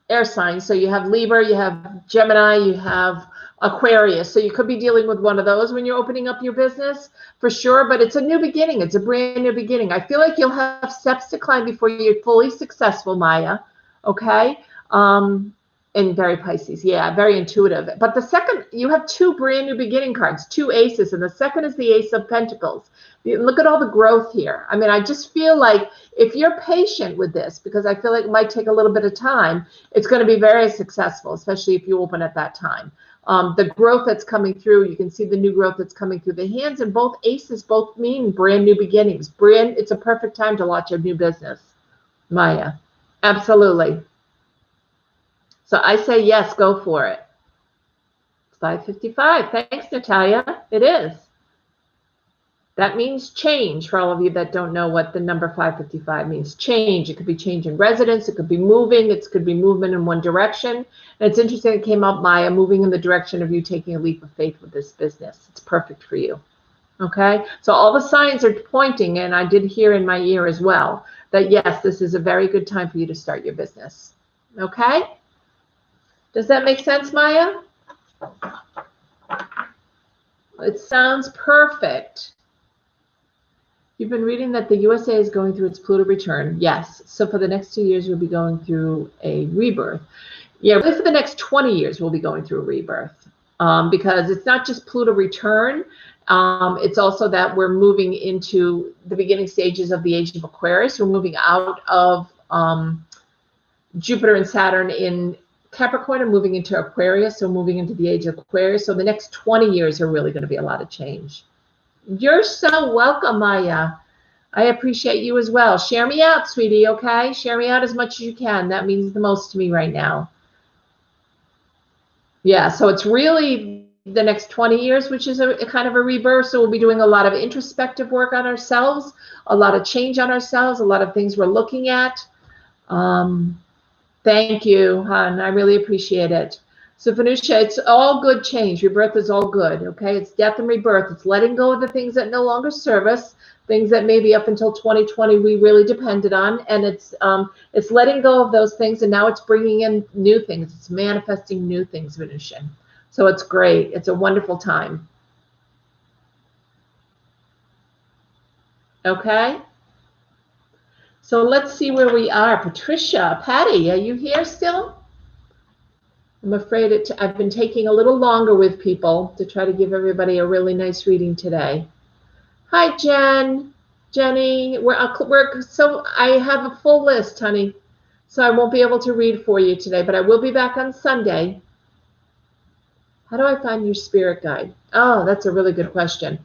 air signs. So you have Libra, you have Gemini, you have Aquarius. So you could be dealing with one of those when you're opening up your business for sure, but it's a new beginning. It's a brand new beginning. I feel like you'll have steps to climb before you're fully successful, Maya. Okay. And very Pisces. Yeah, very intuitive. But the second, you have 2 brand new beginning cards, 2 aces, and the second is the Ace of Pentacles. Look at all the growth here. I mean, I just feel like if you're patient with this, because I feel like it might take a little bit of time, it's going to be very successful, especially if you open at that time. The growth that's coming through, you can see the new growth that's coming through the hands, and both aces both mean brand new beginnings. It's a perfect time to launch a new business, Maya. Absolutely. So I say yes, go for it. 555. Thanks, Natalia. It is. That means change for all of you that don't know what the number 555 means. Change. It could be change in residence. It could be moving. It could be movement in one direction. And it's interesting it came up, Maya, moving in the direction of you taking a leap of faith with this business. It's perfect for you. Okay? So all the signs are pointing, and I did hear in my ear as well, that yes, this is a very good time for you to start your business. Okay? Does that make sense, Maya? It sounds perfect. You've been reading that the USA is going through its Pluto return. Yes. So for the next 2 years, we'll be going through a rebirth. Yeah, really for the next 20 years, we'll be going through a rebirth. Because it's not just Pluto return. It's also that we're moving into the beginning stages of the age of Aquarius. We're moving out of Jupiter and Saturn in Capricorn and moving into Aquarius, so moving into the age of Aquarius. So the next 20 years are really going to be a lot of change. You're so welcome, Maya. I appreciate you as well. Share me out, sweetie, okay? Share me out as much as you can. That means the most to me right now. Yeah, so it's really the next 20 years, which is a kind of a rebirth. So we'll be doing a lot of introspective work on ourselves, a lot of change on ourselves, a lot of things we're looking at. Thank you, hon. I really appreciate it. So, Venusia, it's all good change. Rebirth is all good, okay? It's death and rebirth. It's letting go of the things that no longer serve us, things that maybe up until 2020 we really depended on, and it's letting go of those things, and now it's bringing in new things. It's manifesting new things, Venusia. So it's great. It's a wonderful time. Okay? So let's see where we are. Patricia, Patty, are you here still? I'm afraid I've been taking a little longer with people to try to give everybody a really nice reading today. Hi, Jenny. So I have a full list, honey. So I won't be able to read for you today, but I will be back on Sunday. How do I find your spirit guide? Oh, that's a really good question.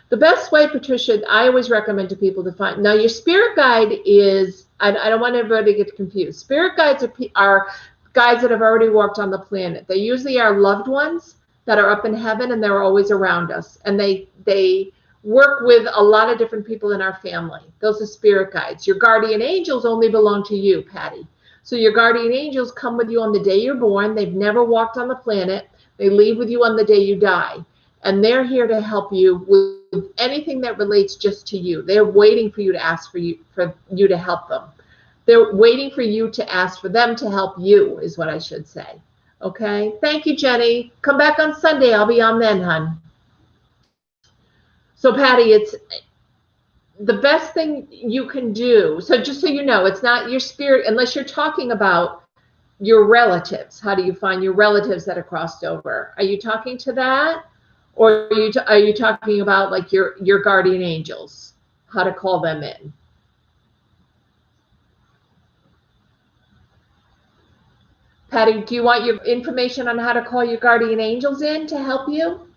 The best way, Patricia, I always recommend to people to find. Now, your spirit guide is, I don't want everybody to get confused. Spirit guides are guides that have already walked on the planet. They usually are loved ones that are up in heaven, and they're always around us. And they work with a lot of different people in our family. Those are spirit guides. Your guardian angels only belong to you, Patty. So your guardian angels come with you on the day you're born. They've never walked on the planet. They leave with you on the day you die. And they're here to help you with anything that relates just to you. They're waiting for you to ask for you to help them. They're waiting for you to ask for them to help you, is what I should say. Okay? Thank you, Jenny. Come back on Sunday. I'll be on then, hon. So, Patty, it's the best thing you can do. So just so you know, it's not your spirit, unless you're talking about your relatives. How do you find your relatives that are crossed over? Are you talking to that? Or are you talking about like your guardian angels? How to call them in? Patty, do you want your information on how to call your guardian angels in to help you?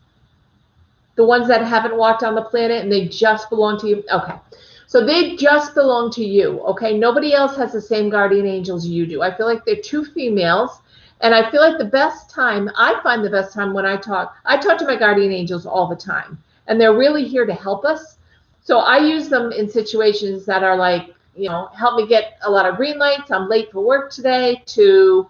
The ones that haven't walked on the planet and they just belong to you? Okay. So they just belong to you, okay? Nobody else has the same guardian angels you do. I feel like they're two females, and I feel like I find the best time when I talk to my guardian angels all the time, and they're really here to help us. So I use them in situations that are like, help me get a lot of green lights. I'm late for work today, to,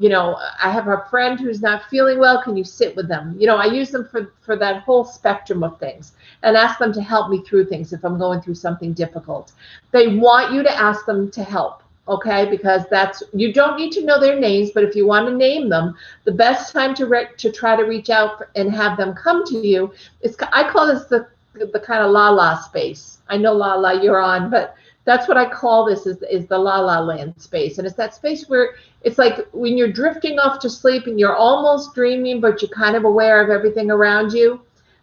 I have a friend who's not feeling well. Can you sit with them? I use them for that whole spectrum of things, and ask them to help me through things if I'm going through something difficult. They want you to ask them to help, okay? Because you don't need to know their names, but if you want to name them, the best time to try to reach out and have them come to you is, I call this the kind of la-la space. I know la-la you're on, but that's what I call this, is the la-la land space. And it's that space where it's like when you're drifting off to sleep and you're almost dreaming, but you're kind of aware of everything around you.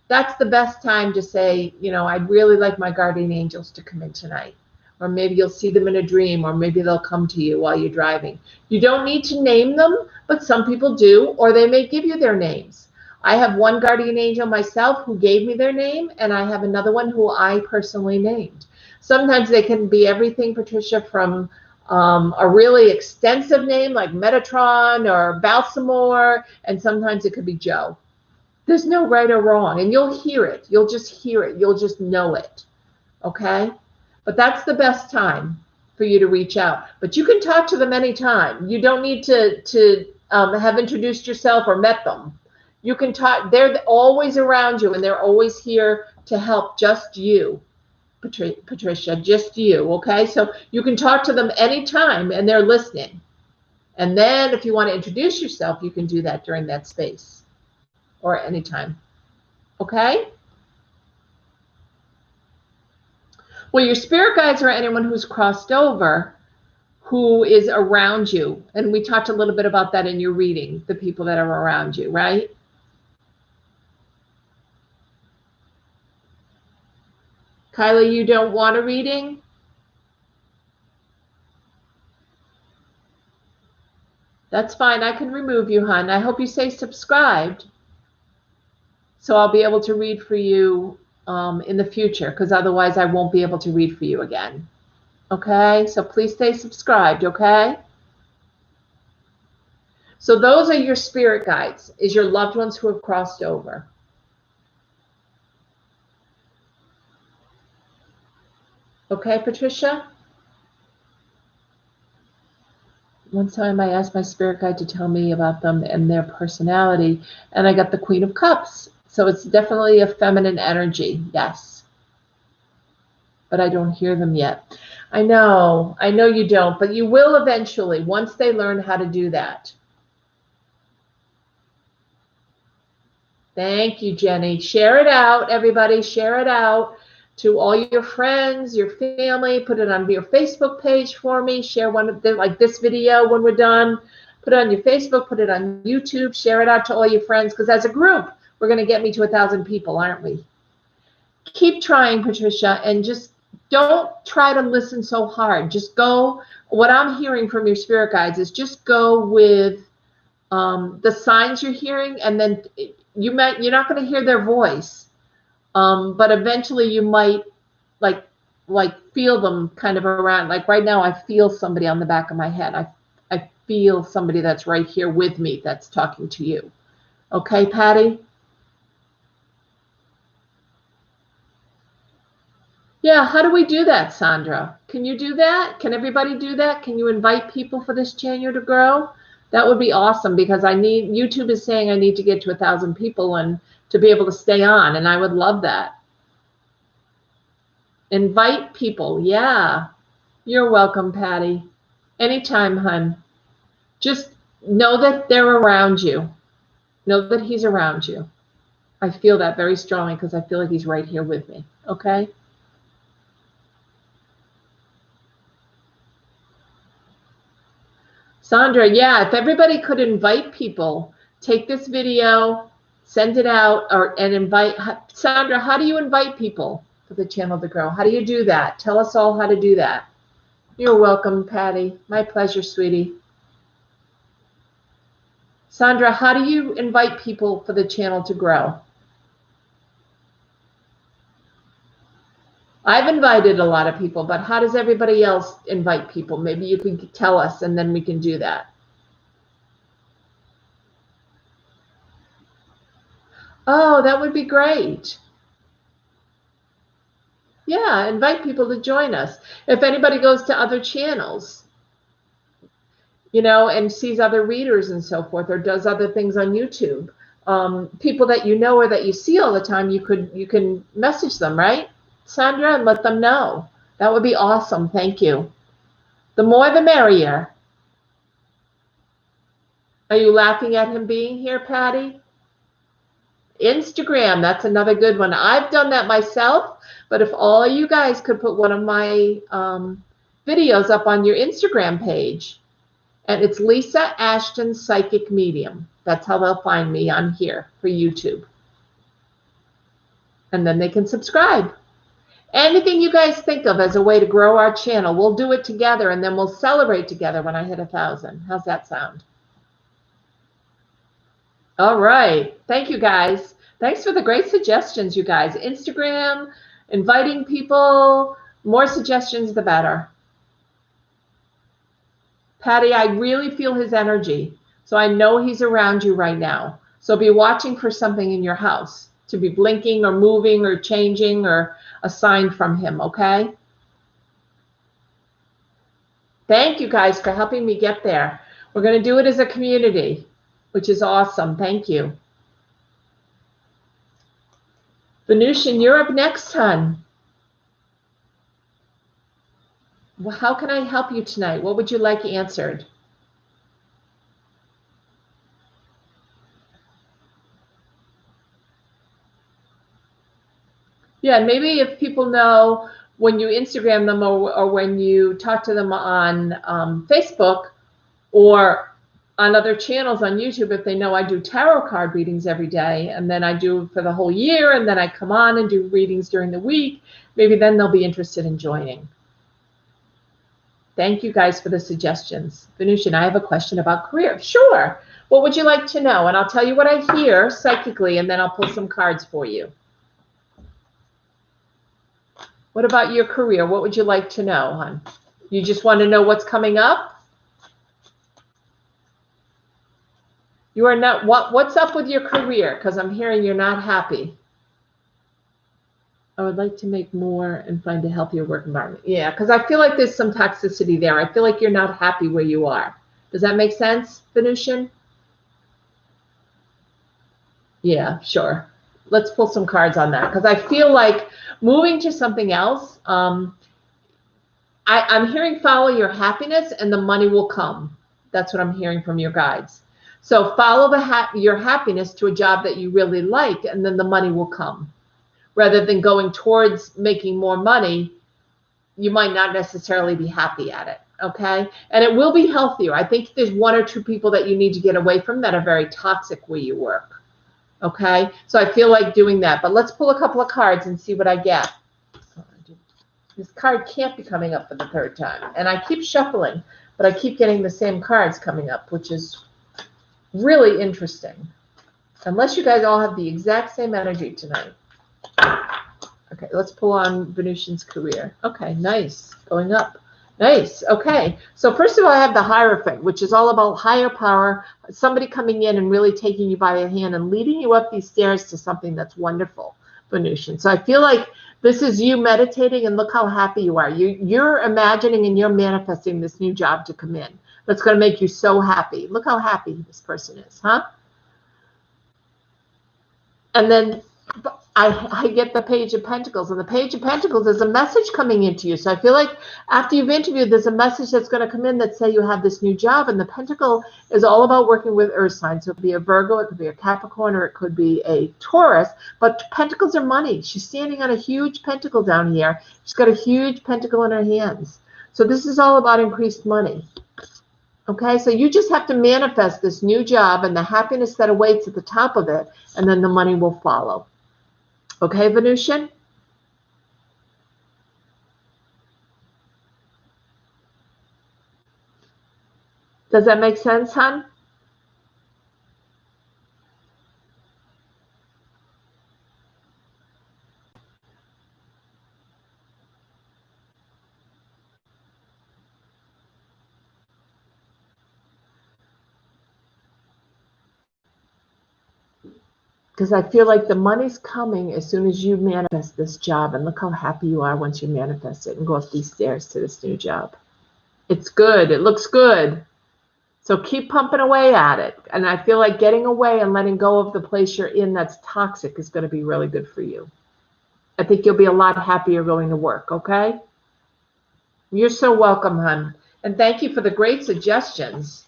That's the best time to say, I'd really like my guardian angels to come in tonight. Or maybe you'll see them in a dream, or maybe they'll come to you while you're driving. You don't need to name them, but some people do, or they may give you their names. I have one guardian angel myself who gave me their name, and I have another one who I personally named. Sometimes they can be everything, Patricia, from a really extensive name like Metatron or Balsamore, and sometimes it could be Joe. There's no right or wrong, and you'll hear it. You'll just hear it. You'll just know it, okay? But that's the best time for you to reach out. But you can talk to them anytime. You don't need to have introduced yourself or met them. You can talk. They're always around you, and they're always here to help just you, Patricia, just you, okay? So you can talk to them anytime, and they're listening. And then if you want to introduce yourself, you can do that during that space. Or anytime. Okay? Well, your spirit guides are anyone who's crossed over, who is around you. And we talked a little bit about that in your reading, the people that are around you, right? Kylie, you don't want a reading? That's fine. I can remove you, hon. I hope you stay subscribed, so I'll be able to read for you in the future, because otherwise I won't be able to read for you again. Okay? So please stay subscribed, okay? So those are your spirit guides, is your loved ones who have crossed over. Okay, Patricia? One time I asked my spirit guide to tell me about them and their personality, and I got the Queen of Cups. So it's definitely a feminine energy, yes. But I don't hear them yet. I know you don't, but you will eventually, once they learn how to do that. Thank you, Jenny. Share it out, everybody. Share it out to all your friends, your family. Put it on your Facebook page for me. Share one of them, like this video when we're done. Put it on your Facebook. Put it on YouTube. Share it out to all your friends, because as a group, we're going to get me to 1,000 people, aren't we? Keep trying, Patricia, and just don't try to listen so hard. Just go. What I'm hearing from your spirit guides is just go with the signs you're hearing, and then you're not going to hear their voice, but eventually you might, like, like feel them kind of around. Like right now, I feel somebody on the back of my head. I feel somebody that's right here with me that's talking to you. Okay, Patty? Yeah, how do we do that, Sandra? Can you do that? Can everybody do that? Can you invite people for this channel to grow? That would be awesome because YouTube is saying I need to get to 1,000 people and to be able to stay on, and I would love that. Invite people. Yeah. You're welcome, Patty. Anytime, hun. Just know that they're around you. Know that he's around you. I feel that very strongly because I feel like he's right here with me. Okay? Sandra, yeah, if everybody could invite people, take this video, send it out, and invite. Sandra, how do you invite people for the channel to grow? How do you do that? Tell us all how to do that. You're welcome, Patty. My pleasure, sweetie. Sandra, how do you invite people for the channel to grow? I've invited a lot of people, but how does everybody else invite people? Maybe you can tell us and then we can do that. Oh, that would be great. Yeah, invite people to join us. If anybody goes to other channels, you know, and sees other readers and so forth, or does other things on YouTube, people that you know or that you see all the time, you can message them, right, Sandra, and let them know. That would be awesome. Thank you. The more the merrier. Are you laughing at him being here, Patty? Instagram, that's another good one. I've done that myself, but if all you guys could put one of my videos up on your Instagram page, and it's Lisa Ashton Psychic Medium. That's how they'll find me on here for YouTube. And then they can subscribe. Anything you guys think of as a way to grow our channel, we'll do it together, and then we'll celebrate together when I hit 1,000. How's that sound? All right. Thank you, guys. Thanks for the great suggestions, you guys. Instagram, inviting people, more suggestions, the better. Patty, I really feel his energy. So I know he's around you right now. So be watching for something in your house to be blinking or moving or changing or a sign from him, okay? Thank you guys for helping me get there. We're going to do it as a community, which is awesome. Thank you. Venusian, you're up next, hon. Well, how can I help you tonight? What would you like answered? Yeah, maybe if people know when you Instagram them or when you talk to them on Facebook or on other channels on YouTube, if they know I do tarot card readings every day, and then I do for the whole year, and then I come on and do readings during the week, maybe then they'll be interested in joining. Thank you guys for the suggestions. Venusian, I have a question about career. Sure. What would you like to know? And I'll tell you what I hear psychically, and then I'll pull some cards for you. What about your career? What would you like to know, hon? You just want to know what's coming up? You are not, what's up with your career? Because I'm hearing you're not happy. I would like to make more and find a healthier work environment. Yeah, because I feel like there's some toxicity there. I feel like you're not happy where you are. Does that make sense, Venusian? Yeah, sure. Let's pull some cards on that because I feel like moving to something else, I'm hearing follow your happiness and the money will come. That's what I'm hearing from your guides. So follow your happiness to a job that you really like, and then the money will come. Rather than going towards making more money, you might not necessarily be happy at it, okay? And it will be healthier. I think there's one or two people that you need to get away from that are very toxic where you work, okay? So I feel like doing that. But let's pull a couple of cards and see what I get. This card can't be coming up for the third time. And I keep shuffling, but I keep getting the same cards coming up, which is really interesting. Unless you guys all have the exact same energy tonight. Okay, let's pull on Venusian's career. Okay, nice. Going up. Nice. Okay. So first of all, I have the Hierophant, which is all about higher power, somebody coming in and really taking you by the hand and leading you up these stairs to something that's wonderful, Venusian. So I feel like this is you meditating, and look how happy you are. You're imagining and you're manifesting this new job to come in. That's going to make you so happy. Look how happy this person is, huh? And then I get the Page of Pentacles, and the Page of Pentacles is a message coming into you. So I feel like after you've interviewed, there's a message that's going to come in that say you have this new job, and the Pentacle is all about working with earth signs. So it could be a Virgo, it could be a Capricorn, or it could be a Taurus, but Pentacles are money. She's standing on a huge Pentacle down here. She's got a huge Pentacle in her hands. So this is all about increased money. Okay, so you just have to manifest this new job and the happiness that awaits at the top of it, and then the money will follow. Okay, Venusian? Does that make sense, hon? Because I feel like the money's coming as soon as you manifest this job, and look how happy you are once you manifest it and go up these stairs to this new job. It's good. It looks good. So keep pumping away at it. And I feel like getting away and letting go of the place you're in that's toxic is going to be really good for you. I think you'll be a lot happier going to work, okay? You're so welcome, hon. And thank you for the great suggestions.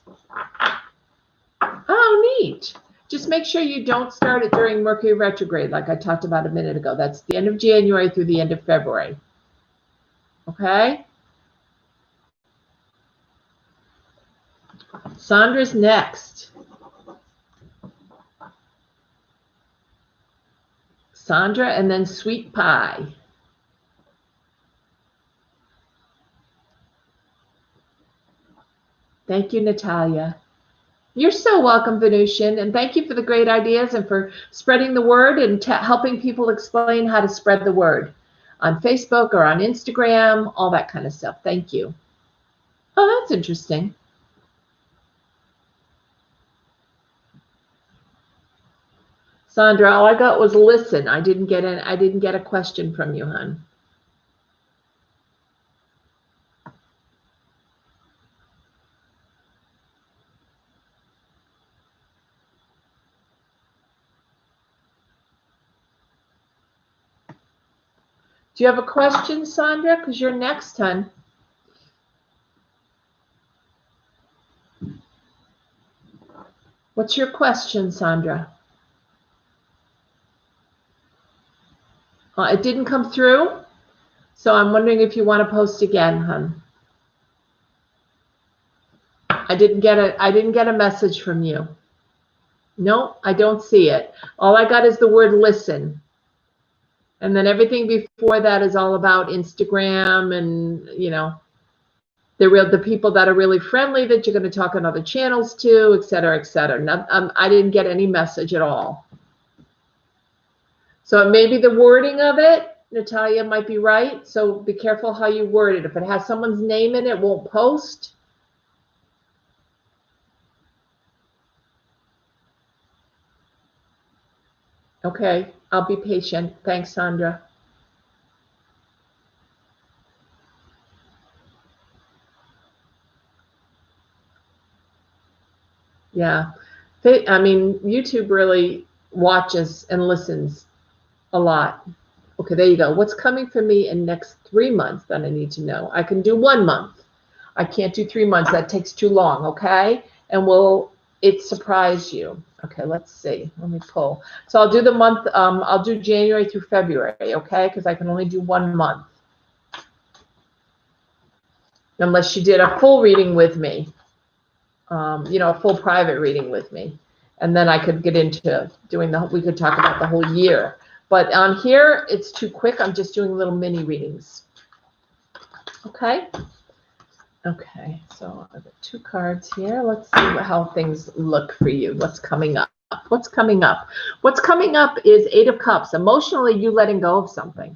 Oh, neat. Just make sure you don't start it during Mercury retrograde, like I talked about a minute ago. That's the end of January through the end of February. Okay? Sandra's next. Sandra and then Sweet Pie. Thank you, Natalia. You're so welcome, Venusian, and thank you for the great ideas and for spreading the word and helping people explain how to spread the word on Facebook or on Instagram, all that kind of stuff. Thank you. Oh, that's interesting. Sandra, all I got was listen. I didn't get a question from you, hon. Do you have a question, Sandra? Because you're next, hon. What's your question, Sandra? It didn't come through, so I'm wondering if you want to post again, hon. I didn't get a message from you. No, I don't see it. All I got is the word listen. And then everything before that is all about Instagram and, you know, the people that are really friendly that you're going to talk on other channels to, et cetera, et cetera. I didn't get any message at all. So maybe the wording of it, Natalia might be right. So be careful how you word it. If it has someone's name in it, it won't post. Okay, I'll be patient. Thanks, Sandra. Yeah, I mean, YouTube really watches and listens a lot. Okay, there you go. What's coming for me in next 3 months that I need to know? I can do 1 month. I can't do 3 months. That takes too long, okay? And will it surprise you? Okay, let's see. Let me pull. So I'll do the month. I'll do January through February, okay? Because I can only do 1 month. Unless you did a full reading with me. You know, a full private reading with me. And then I could get into doing we could talk about the whole year. But on here, it's too quick. I'm just doing little mini readings. Okay? Okay, so I've got 2 cards here. Let's see how things look for you. What's coming up? What's coming up? What's coming up is 8 of Cups. Emotionally, you letting go of something.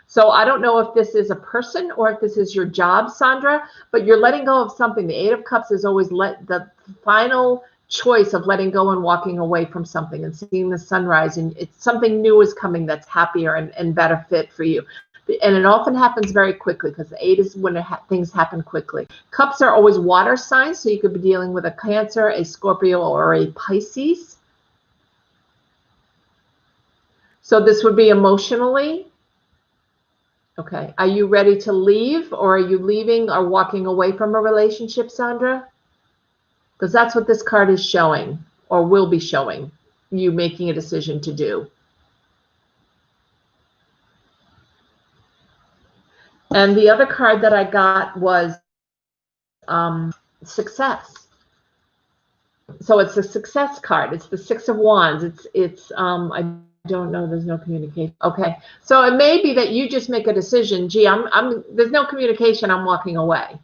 So I don't know if this is a person or if this is your job, Sandra, but you're letting go of something. The Eight of Cups is always the final choice of letting go and walking away from something and seeing the sunrise, and it's something new is coming that's happier and better fit for you. And it often happens very quickly, because the 8 is when things happen quickly. Cups are always water signs, so you could be dealing with a Cancer, a Scorpio, or a Pisces. So this would be emotionally. Okay. Are you ready to leave, or are you leaving or walking away from a relationship, Sandra? Because that's what this card is showing, or will be showing you making a decision to do. And the other card that I got was success. So it's a success card. It's the Six of Wands. I don't know. There's no communication. Okay. So it may be that you just make a decision. Gee, there's no communication. I'm walking away.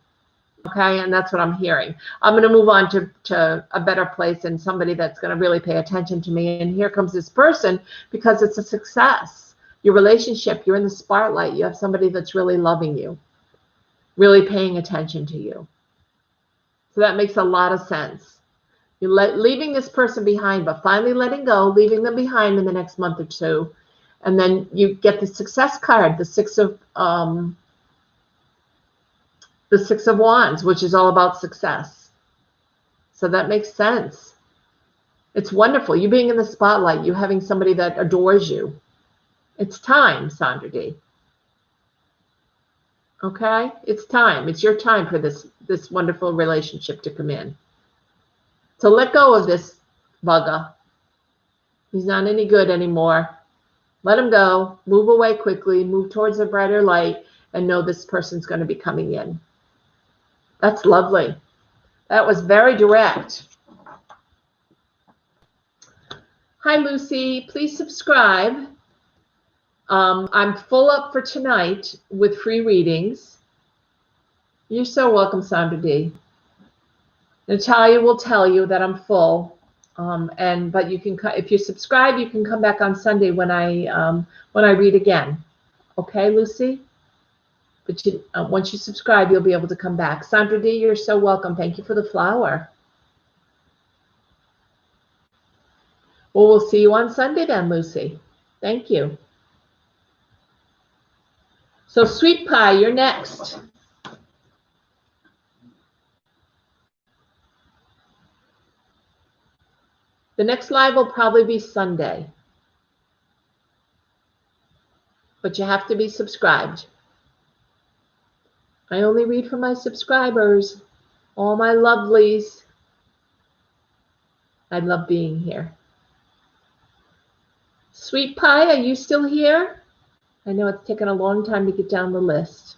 Okay. And that's what I'm hearing. I'm going to move on to a better place and somebody that's going to really pay attention to me. And here comes this person, because it's a success. Your relationship, you're in the spotlight. You have somebody that's really loving you, really paying attention to you. So that makes a lot of sense. You're leaving this person behind, but finally letting go, leaving them behind in the next month or two. And then you get the success card, the Six of Wands, which is all about success. So that makes sense. It's wonderful. You being in the spotlight, you having somebody that adores you. It's time, Sandra D. Okay? It's time. It's your time for this wonderful relationship to come in. So let go of this bugger. He's not any good anymore. Let him go. Move away quickly. Move towards a brighter light, and know this person's going to be coming in. That's lovely. That was very direct. Hi, Lucy. Please subscribe. I'm full up for tonight with free readings. You're so welcome, Sandra D. Natalia will tell you that I'm full. But you can, if you subscribe, you can come back on Sunday when I read again. Okay, Lucy? But once you subscribe, you'll be able to come back. Sandra D, you're so welcome. Thank you for the flower. Well, we'll see you on Sunday then, Lucy. Thank you. So, Sweet Pie, you're next. The next live will probably be Sunday. But you have to be subscribed. I only read for my subscribers, all my lovelies. I love being here. Sweet Pie, are you still here? I know it's taken a long time to get down the list.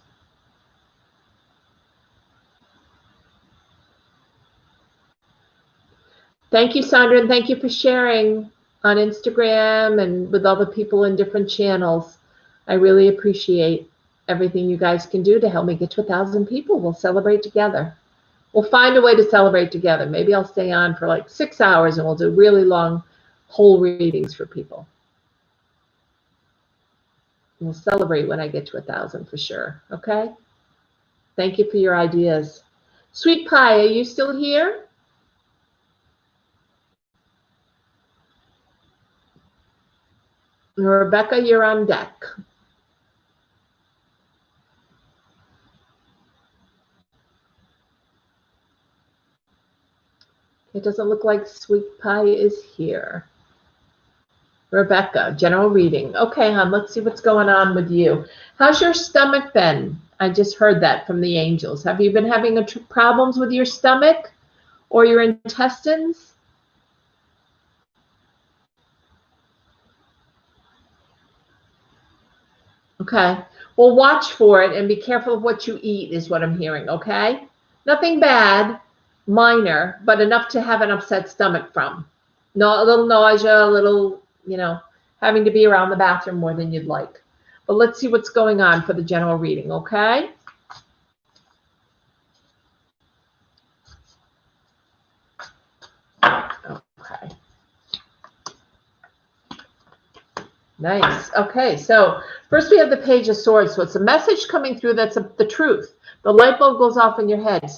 Thank you, Sandra, and thank you for sharing on Instagram and with other people in different channels. I really appreciate everything you guys can do to help me get to 1,000 people. We'll celebrate together. We'll find a way to celebrate together. Maybe I'll stay on for like 6 hours and we'll do really long whole readings for people. We'll celebrate when I get to 1,000 for sure. Okay? Thank you for your ideas. Sweet Pie, are you still here? Rebecca, you're on deck. It doesn't look like Sweet Pie is here. Rebecca, general reading. Okay, hon, let's see what's going on with you. How's your stomach been? I just heard that from the angels. Have you been having problems with your stomach or your intestines? Okay. Well, watch for it and be careful of what you eat is what I'm hearing, okay? Nothing bad, minor, but enough to have an upset stomach from. No, a little nausea, a little, having to be around the bathroom more than you'd like. But let's see what's going on for the general reading, okay? Okay. Nice. Okay, so first we have the Page of Swords. So it's a message coming through that's the truth. The light bulb goes off in your head.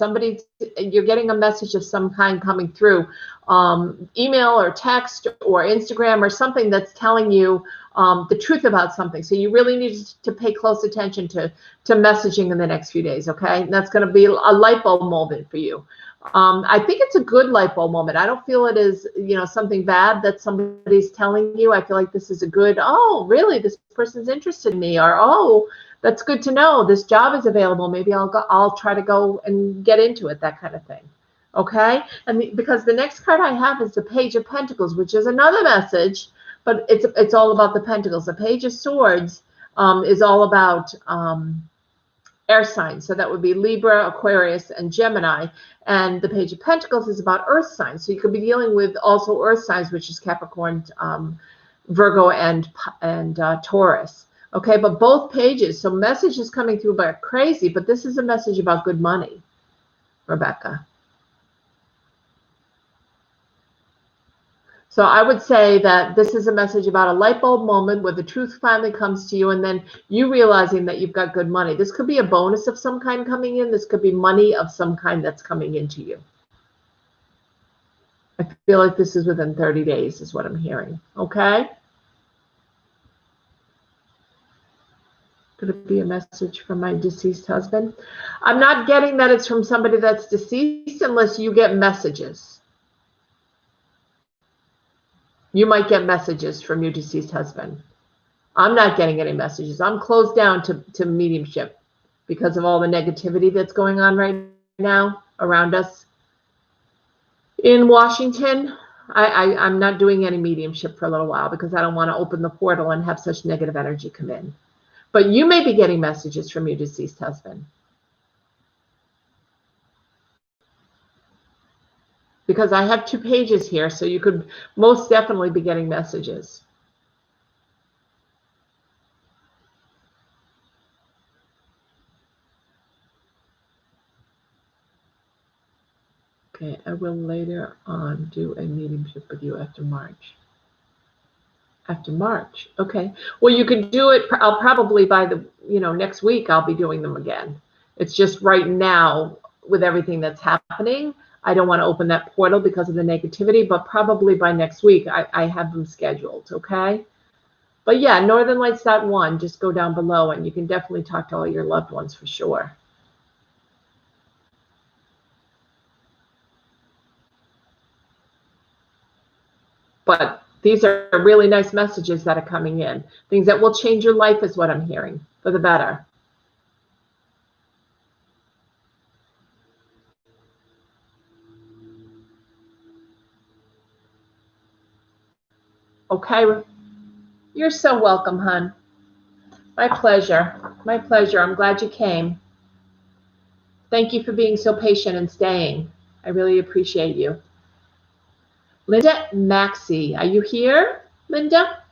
You're getting a message of some kind coming through, email or text or Instagram or something that's telling you the truth about something. So you really need to pay close attention to messaging in the next few days, okay? And that's going to be a light bulb moment for you. I think it's a good light bulb moment. I don't feel it is, something bad that somebody's telling you. I feel like this is a good, oh, really, this person's interested in me, or, oh, that's good to know. This job is available. Maybe I'll try to go and get into it, that kind of thing. Okay? And because the next card I have is the Page of Pentacles, which is another message, but it's all about the Pentacles. The Page of Swords is all about air signs. So that would be Libra, Aquarius, and Gemini. And the Page of Pentacles is about earth signs. So you could be dealing with also earth signs, which is Capricorn, Virgo, and Taurus. Okay, but both pages. So message is coming through about crazy, but this is a message about good money, Rebecca. So I would say that this is a message about a light bulb moment where the truth finally comes to you, and then you realizing that you've got good money. This could be a bonus of some kind coming in. This could be money of some kind that's coming into you. I feel like this is within 30 days is what I'm hearing. Okay? Could it be a message from my deceased husband? I'm not getting that it's from somebody that's deceased unless you get messages. You might get messages from your deceased husband. I'm not getting any messages. I'm closed down to mediumship because of all the negativity that's going on right now around us. In Washington, I'm not doing any mediumship for a little while because I don't want to open the portal and have such negative energy come in. But you may be getting messages from your deceased husband. Because I have 2 pages here, so you could most definitely be getting messages. Okay, I will later on do a mediumship with you after March. After March, okay. Well, you could do it. I'll probably by the, next week I'll be doing them again. It's just right now with everything that's happening, I don't want to open that portal because of the negativity, but probably by next week I have them scheduled, okay? But yeah, northernlights.1, just go down below and you can definitely talk to all your loved ones for sure. But these are really nice messages that are coming in. Things that will change your life is what I'm hearing, for the better. Okay, you're so welcome, hon. My pleasure. My pleasure. I'm glad you came. Thank you for being so patient and staying. I really appreciate you. Linda Maxey, are you here, Linda?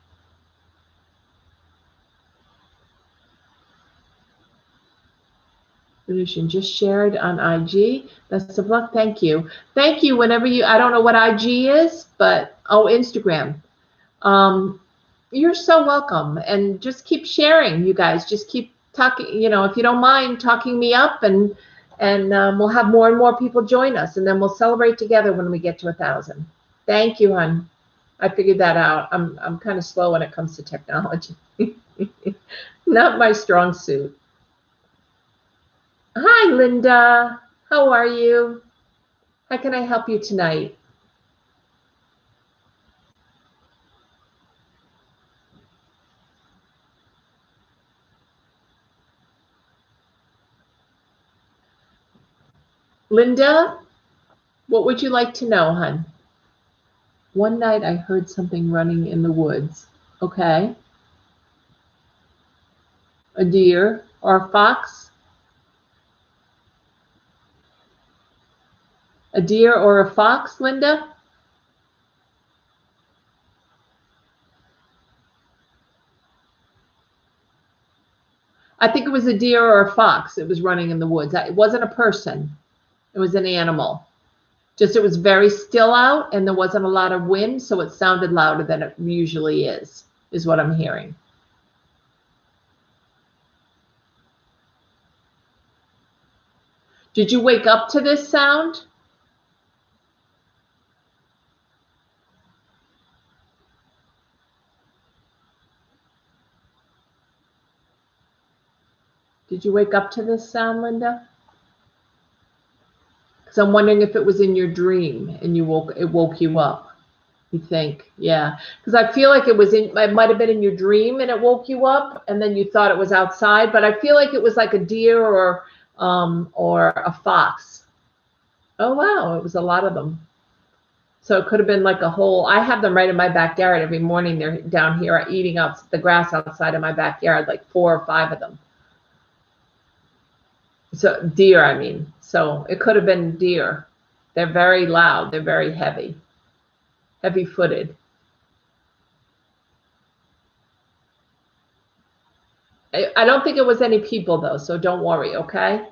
Solution just shared on IG. Best of luck. Thank you. Thank you. Whenever I don't know what IG is, but Instagram. You're so welcome. And just keep sharing, you guys. Just keep talking. If you don't mind talking me up, and we'll have more and more people join us, and then we'll celebrate together when we get to 1,000. Thank you, hon. I figured that out. I'm kind of slow when it comes to technology. Not my strong suit. Hi, Linda. How are you? How can I help you tonight? Linda, what would you like to know, hon? One night I heard something running in the woods. Okay. A deer or a fox? A deer or a fox, Linda? I think it was a deer or a fox. It was running in the woods. It wasn't a person. It was an animal. Just it was very still out and there wasn't a lot of wind, so it sounded louder than it usually is. is what I'm hearing. Did you wake up to this sound? Did you wake up to this sound, Linda? Because I'm wondering if it was in your dream and it woke you up. You think, yeah. Because I feel like it might have been in your dream and it woke you up, and then you thought it was outside. But I feel like it was like a deer or a fox. Oh wow, it was a lot of them. So it could have been like a whole. I have them right in my backyard every morning. They're down here eating up the grass outside of my backyard, like 4 or 5 of them. So deer, I mean. So it could have been deer. They're very loud. They're very heavy-footed. I don't think it was any people though, so don't worry, okay?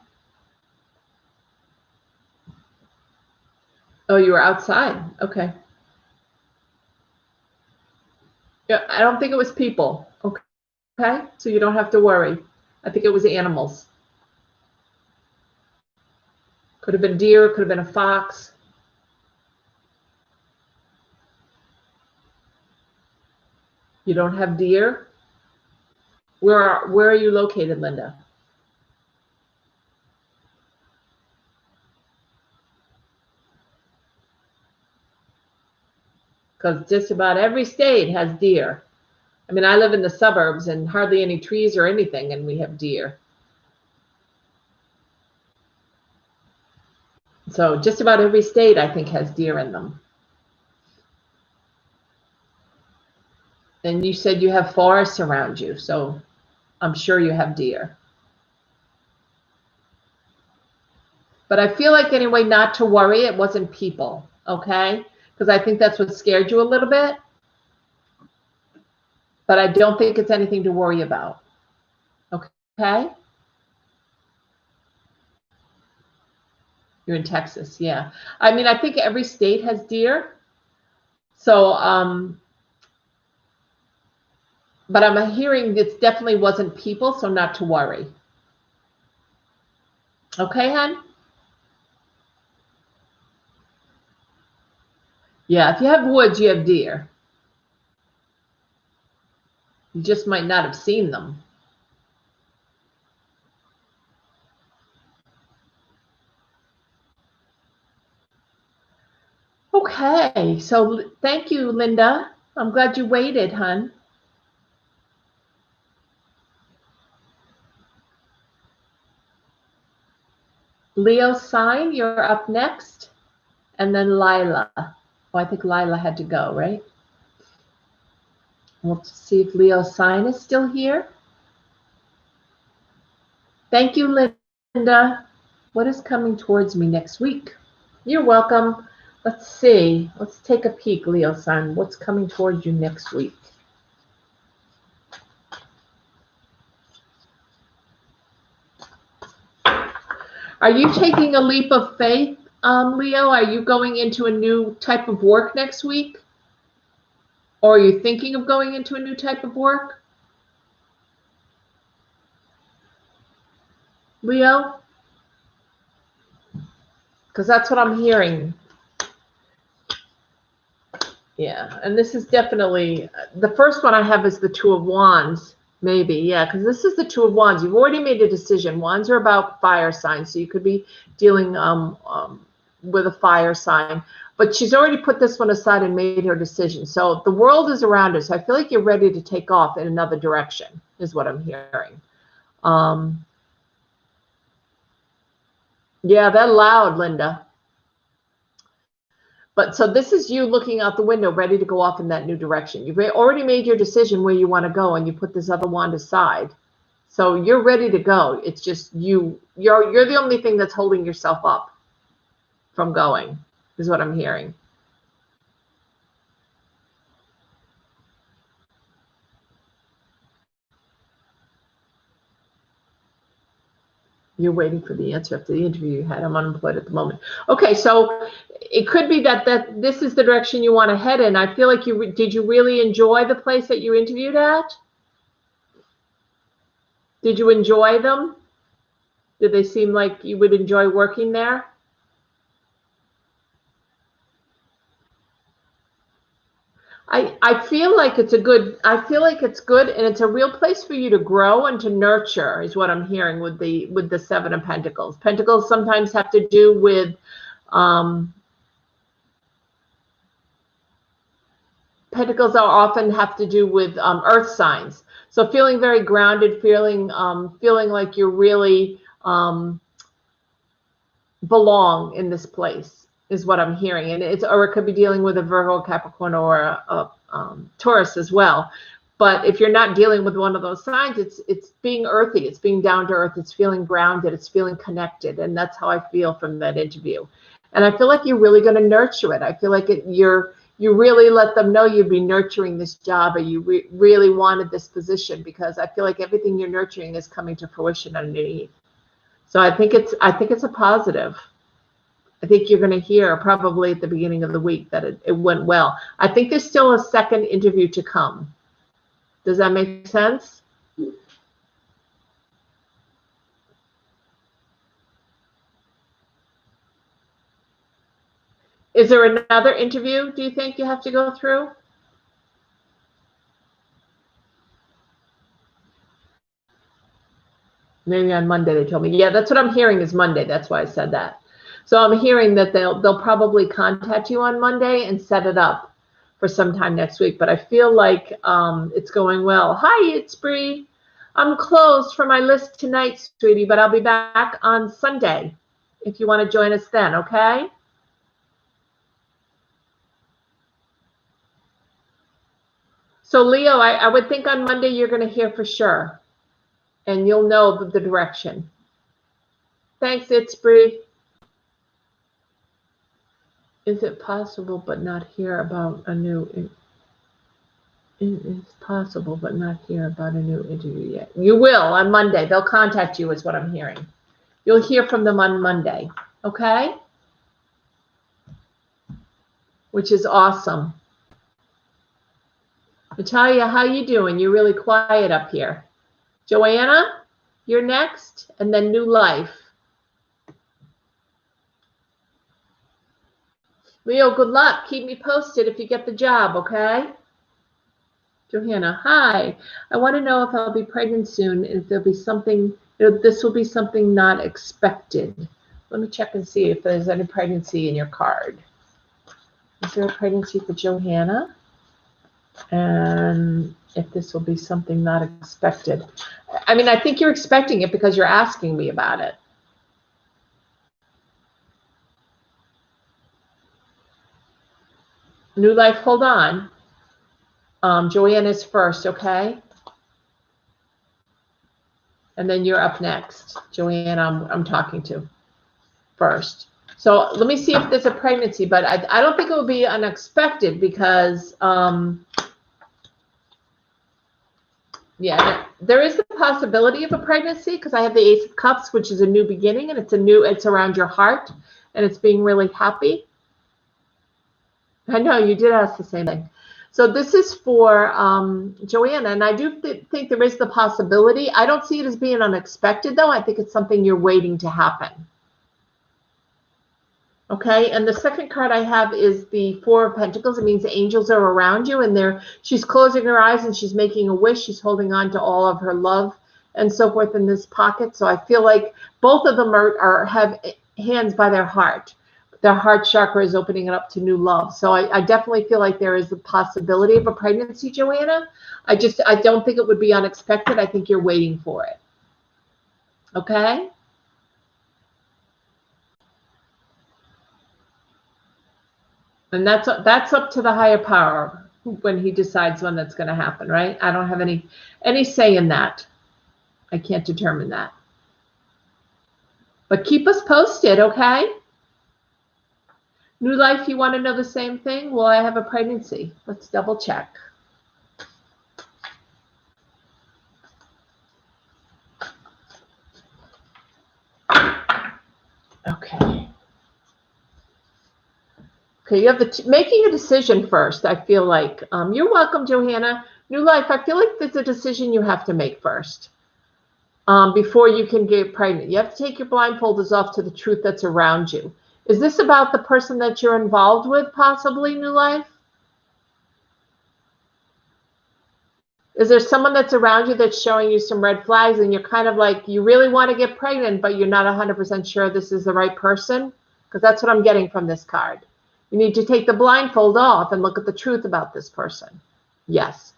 Oh, you were outside. Okay. Yeah, I don't think it was people. Okay, so you don't have to worry. I think it was animals. Could have been deer, could have been a fox. You don't have deer? Where are you located, Linda? Because just about every state has deer. I mean, I live in the suburbs and hardly any trees or anything, and we have deer. So just about every state, I think, has deer in them. And you said you have forests around you, so I'm sure you have deer. But I feel like anyway, not to worry, it wasn't people, okay? Because I think that's what scared you a little bit. But I don't think it's anything to worry about, okay? You're in Texas, yeah. I mean, I think every state has deer. So, but I'm hearing it definitely wasn't people, so not to worry. Okay, hon? Yeah, if you have woods, you have deer. You just might not have seen them. Okay, so thank you, Linda. I'm glad you waited, hon. Leo sign, you're up next. And then Lila. Oh, I think Lila had to go, right? We'll see if Leo sign is still here. Thank you, Linda. What is coming towards me next week? You're welcome. Let's see. Let's take a peek, Leo sign. What's coming towards you next week? Are you taking a leap of faith, Leo? Are you going into a new type of work next week? Or are you thinking of going into a new type of work? Leo? Because that's what I'm hearing. Yeah, and this is definitely, the first one I have is the Two of Wands, maybe, yeah, because this is the Two of Wands. You've already made a decision. Wands are about fire signs, so you could be dealing with a fire sign. But she's already put this one aside and made her decision. So the world is around her, so I feel like you're ready to take off in another direction, is what I'm hearing. Yeah, they're loud, Linda. But so this is you looking out the window, ready to go off in that new direction. You've already made your decision where you want to go, and you put this other wand aside. So you're ready to go. It's just you're the only thing that's holding yourself up from going, is what I'm hearing. You're waiting for the answer after the interview you had. I'm unemployed at the moment. Okay, so it could be that this is the direction you want to head in. I feel like did you really enjoy the place that you interviewed at? Did you enjoy them? Did they seem like you would enjoy working there? I feel like it's good and it's a real place for you to grow and to nurture is what I'm hearing with the Seven of Pentacles. Pentacles sometimes have to do with Pentacles often have to do with earth signs. So feeling very grounded, feeling like you really belong in this place is what I'm hearing. And or it could be dealing with a Virgo, Capricorn, or a Taurus as well. But if you're not dealing with one of those signs, it's being earthy, it's being down to earth, it's feeling grounded, it's feeling connected. And that's how I feel from that interview. And I feel like you're really going to nurture it. I feel like you really let them know you'd be nurturing this job, or you really wanted this position, because I feel like everything you're nurturing is coming to fruition underneath. So I think it's a positive. I think you're going to hear probably at the beginning of the week that it went well. I think there's still a second interview to come. Does that make sense? Is there another interview, do you think, you have to go through? Maybe on Monday, they told me. Yeah, that's what I'm hearing is Monday. That's why I said that. So I'm hearing that they'll probably contact you on Monday and set it up for sometime next week. But I feel like it's going well. Hi, it's Bree. I'm closed for my list tonight, sweetie, but I'll be back on Sunday if you want to join us then, okay? So Leo, I would think on Monday you're going to hear for sure, and you'll know the direction. Thanks, it's Bree. Is it possible but not hear about a new... It is possible but not hear about a new interview yet. You will on Monday. They'll contact you is what I'm hearing. You'll hear from them on Monday, okay? Which is awesome. Natalia, how you doing? You're really quiet up here. Joanna, you're next, and then New Life. Leo, good luck. Keep me posted if you get the job, okay? Johanna, hi. I want to know if I'll be pregnant soon, if there'll be something, this will be something not expected. Let me check and see if there's any pregnancy in your card. Is there a pregnancy for Johanna? And if this will be something not expected. I mean, I think you're expecting it because you're asking me about it. New Life, hold on. Joanna's first, okay? And then you're up next. Joanna, I'm talking to first. So let me see if there's a pregnancy, but I don't think it will be unexpected because, yeah, there is the possibility of a pregnancy because I have the Ace of Cups, which is a new beginning, and it's around your heart, and it's being really happy. I know you did ask the same thing. So this is for Joanna, and I do think there is the possibility. I don't see it as being unexpected, though. I think it's something you're waiting to happen. Okay, and the second card I have is the Four of Pentacles. It means the angels are around you, and she's closing her eyes and she's making a wish. She's holding on to all of her love and so forth in this pocket. So I feel like both of them have hands by their heart. Their heart chakra is opening it up to new love. So I definitely feel like there is the possibility of a pregnancy, Joanna. I don't think it would be unexpected. I think you're waiting for it. Okay? And that's up to the higher power when he decides when that's going to happen, right? I don't have any say in that. I can't determine that. But keep us posted, okay? New Life, you want to know the same thing? Well, I have a pregnancy. Let's double check. Okay. Okay, you have making a decision first, I feel like. You're welcome, Johanna. New life, I feel like there's a decision you have to make first before you can get pregnant. You have to take your blindfolders off to the truth that's around you. Is this about the person that you're involved with, possibly, New life? Is there someone that's around you that's showing you some red flags and you're kind of like, you really want to get pregnant, but you're not 100% sure this is the right person? Because that's what I'm getting from this card. You need to take the blindfold off and look at the truth about this person. Yes.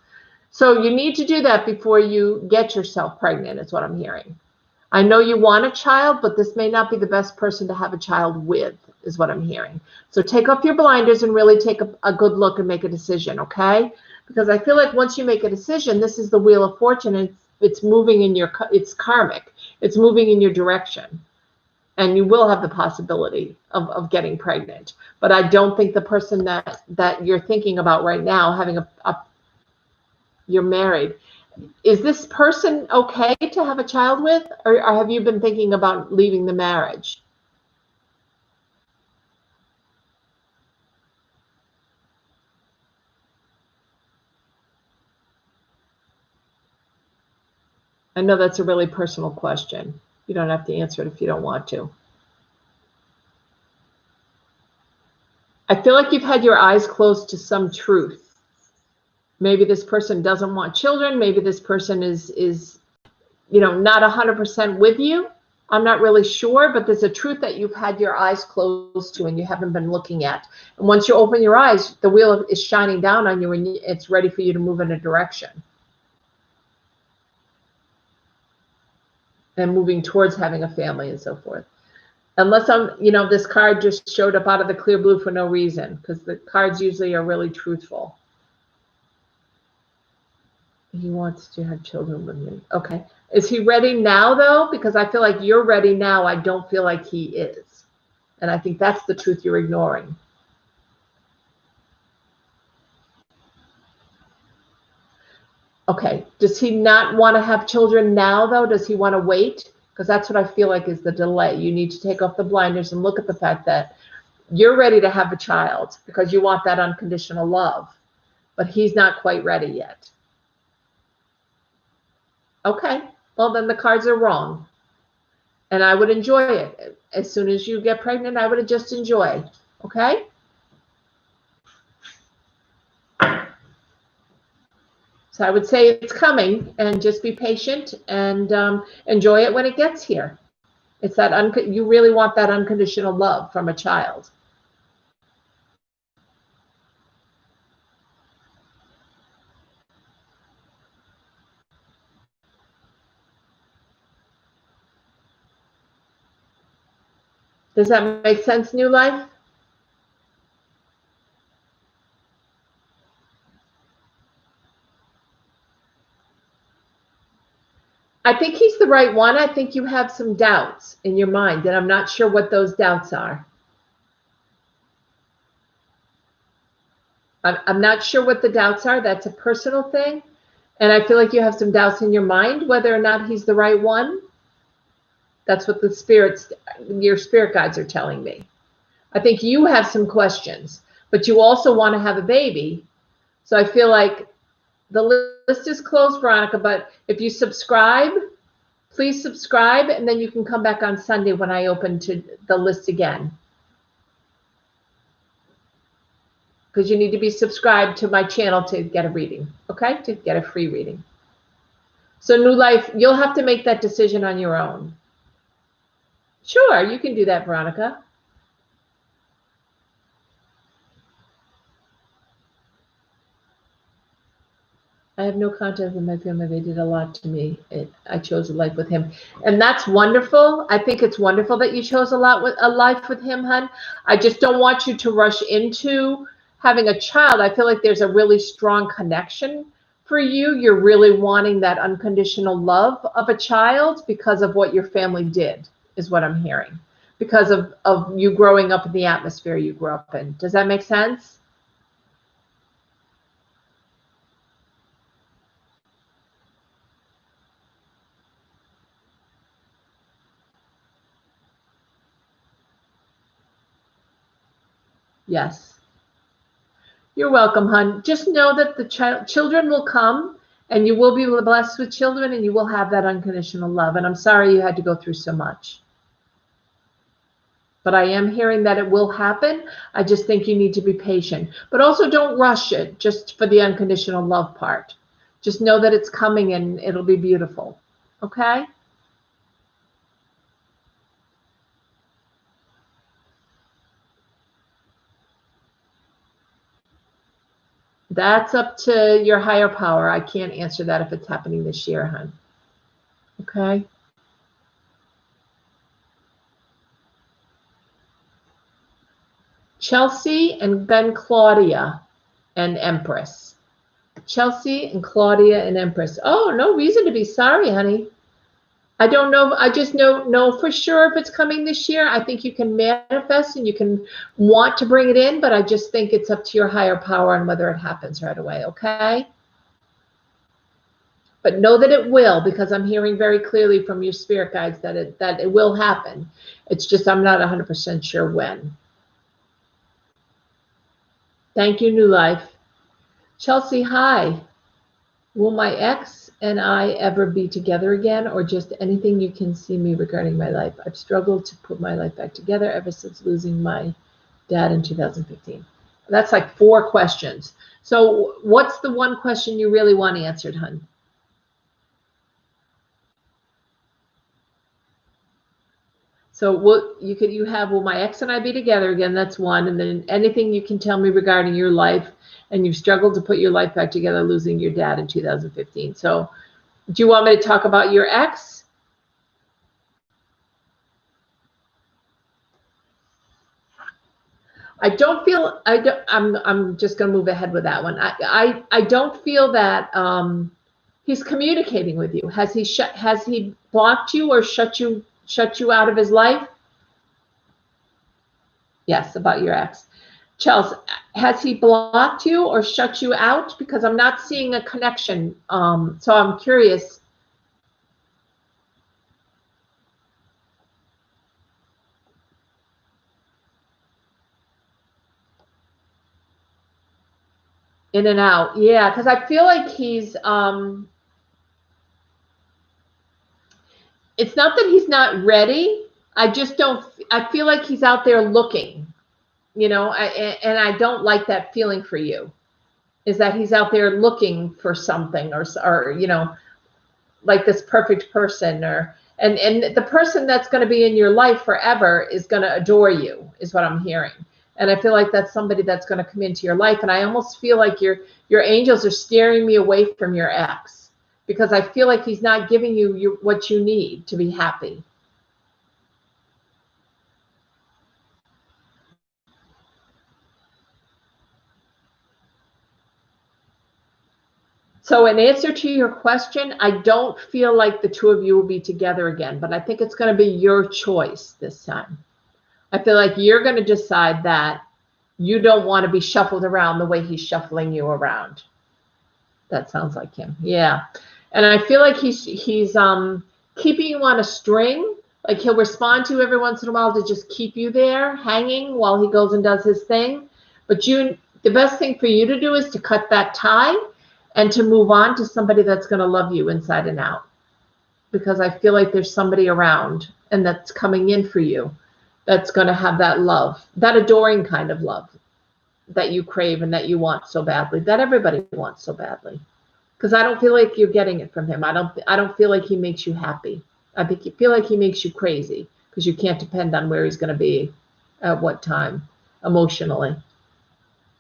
So you need to do that before you get yourself pregnant, is what I'm hearing. I know you want a child, but this may not be the best person to have a child with, is what I'm hearing. So take off your blinders and really take a good look and make a decision, okay? Because I feel like once you make a decision, this is the Wheel of Fortune, and it's moving in your, it's karmic. It's moving in your direction. And you will have the possibility of getting pregnant. But I don't think the person that you're thinking about right now, having you're married, is this person okay to have a child with? Or have you been thinking about leaving the marriage? I know that's a really personal question. You don't have to answer it if you don't want to. I feel like you've had your eyes closed to some truth. Maybe this person doesn't want children. Maybe this person is not 100% with you. I'm not really sure, but there's a truth that you've had your eyes closed to and you haven't been looking at. And once you open your eyes, the wheel is shining down on you and it's ready for you to move in a direction. And moving towards having a family and so forth. Unless this card just showed up out of the clear blue for no reason, because the cards usually are really truthful. He wants to have children with me. Okay. Is he ready now, though? Because I feel like you're ready now. I don't feel like he is. And I think that's the truth you're ignoring. Okay. Does he not want to have children now, though? Does he want to wait? Because that's what I feel like is the delay. You need to take off the blinders and look at the fact that you're ready to have a child because you want that unconditional love. But he's not quite ready yet. Okay. Well, then the cards are wrong. And I would enjoy it. As soon as you get pregnant, I would just enjoy. Okay? So I would say it's coming, and just be patient and enjoy it when it gets here. It's that you really want that unconditional love from a child. Does that make sense, New Life? I think he's the right one. I think you have some doubts in your mind, and I'm not sure what those doubts are. I'm not sure what the doubts are. That's a personal thing. And I feel like you have some doubts in your mind whether or not he's the right one. That's what your spirit guides are telling me. I think you have some questions, but you also want to have a baby. So I feel like the list is closed, Veronica, but if you subscribe, please subscribe, and then you can come back on Sunday when I open to the list again. Because you need to be subscribed to my channel to get a reading, okay? To get a free reading. So New Life, you'll have to make that decision on your own. Sure, you can do that, Veronica. I have no contact with my family. They did a lot to me. I chose a life with him. And that's wonderful. I think it's wonderful that you chose a life with him, hon. I just don't want you to rush into having a child. I feel like there's a really strong connection for you. You're really wanting that unconditional love of a child because of what your family did, is what I'm hearing. Because of you growing up in the atmosphere you grew up in. Does that make sense? Yes. You're welcome, hon. Just know that the children will come, and you will be blessed with children, and you will have that unconditional love. And I'm sorry you had to go through so much. But I am hearing that it will happen. I just think you need to be patient. But also don't rush it just for the unconditional love part. Just know that it's coming and it'll be beautiful. Okay? That's up to your higher power. I can't answer that if it's happening this year, hon. Okay? Chelsea and then Claudia and Empress. Chelsea and Claudia and Empress. Oh, no reason to be sorry, honey. I don't know. I just know for sure if it's coming this year. I think you can manifest and you can want to bring it in, but I just think it's up to your higher power on whether it happens right away, okay? But know that it will, because I'm hearing very clearly from your spirit guides that it will happen. It's just I'm not 100% sure when. Thank you, New Life. Chelsea, hi. Will my ex and I ever be together again, or just anything you can see me regarding my life? I've struggled to put my life back together ever since losing my dad in 2015. That's like 4 questions. So what's the one question you really want answered, hun? So what you have, will my ex and I be together again? That's one. And then anything you can tell me regarding your life, and you've struggled to put your life back together, losing your dad in 2015. So do you want me to talk about your ex? I don't feel, I'm just going to move ahead with that one. I don't feel that he's communicating with you. Has he blocked you or shut you out of his life? Yes, about your ex. Chelsea, has he blocked you or shut you out? Because I'm not seeing a connection. So I'm curious. In and out. Yeah, because I feel like he's it's not that he's not ready. I feel like he's out there looking, and I don't like that feeling for you, is that he's out there looking for something or like this perfect person, and the person that's going to be in your life forever is going to adore you, is what I'm hearing. And I feel like that's somebody that's going to come into your life. And I almost feel like your angels are steering me away from your ex, because I feel like he's not giving you what you need to be happy. So in answer to your question, I don't feel like the two of you will be together again, but I think it's going to be your choice this time. I feel like you're going to decide that you don't want to be shuffled around the way he's shuffling you around. That sounds like him. Yeah. And I feel like he's keeping you on a string. Like he'll respond to you every once in a while to just keep you there hanging while he goes and does his thing. But the best thing for you to do is to cut that tie and to move on to somebody that's going to love you inside and out. Because I feel like there's somebody around and that's coming in for you that's going to have that love, that adoring kind of love that you crave and that you want so badly, that everybody wants so badly. Because I don't feel like you're getting it from him. I don't feel like he makes you happy. I think you feel like he makes you crazy, because you can't depend on where he's going to be at what time emotionally.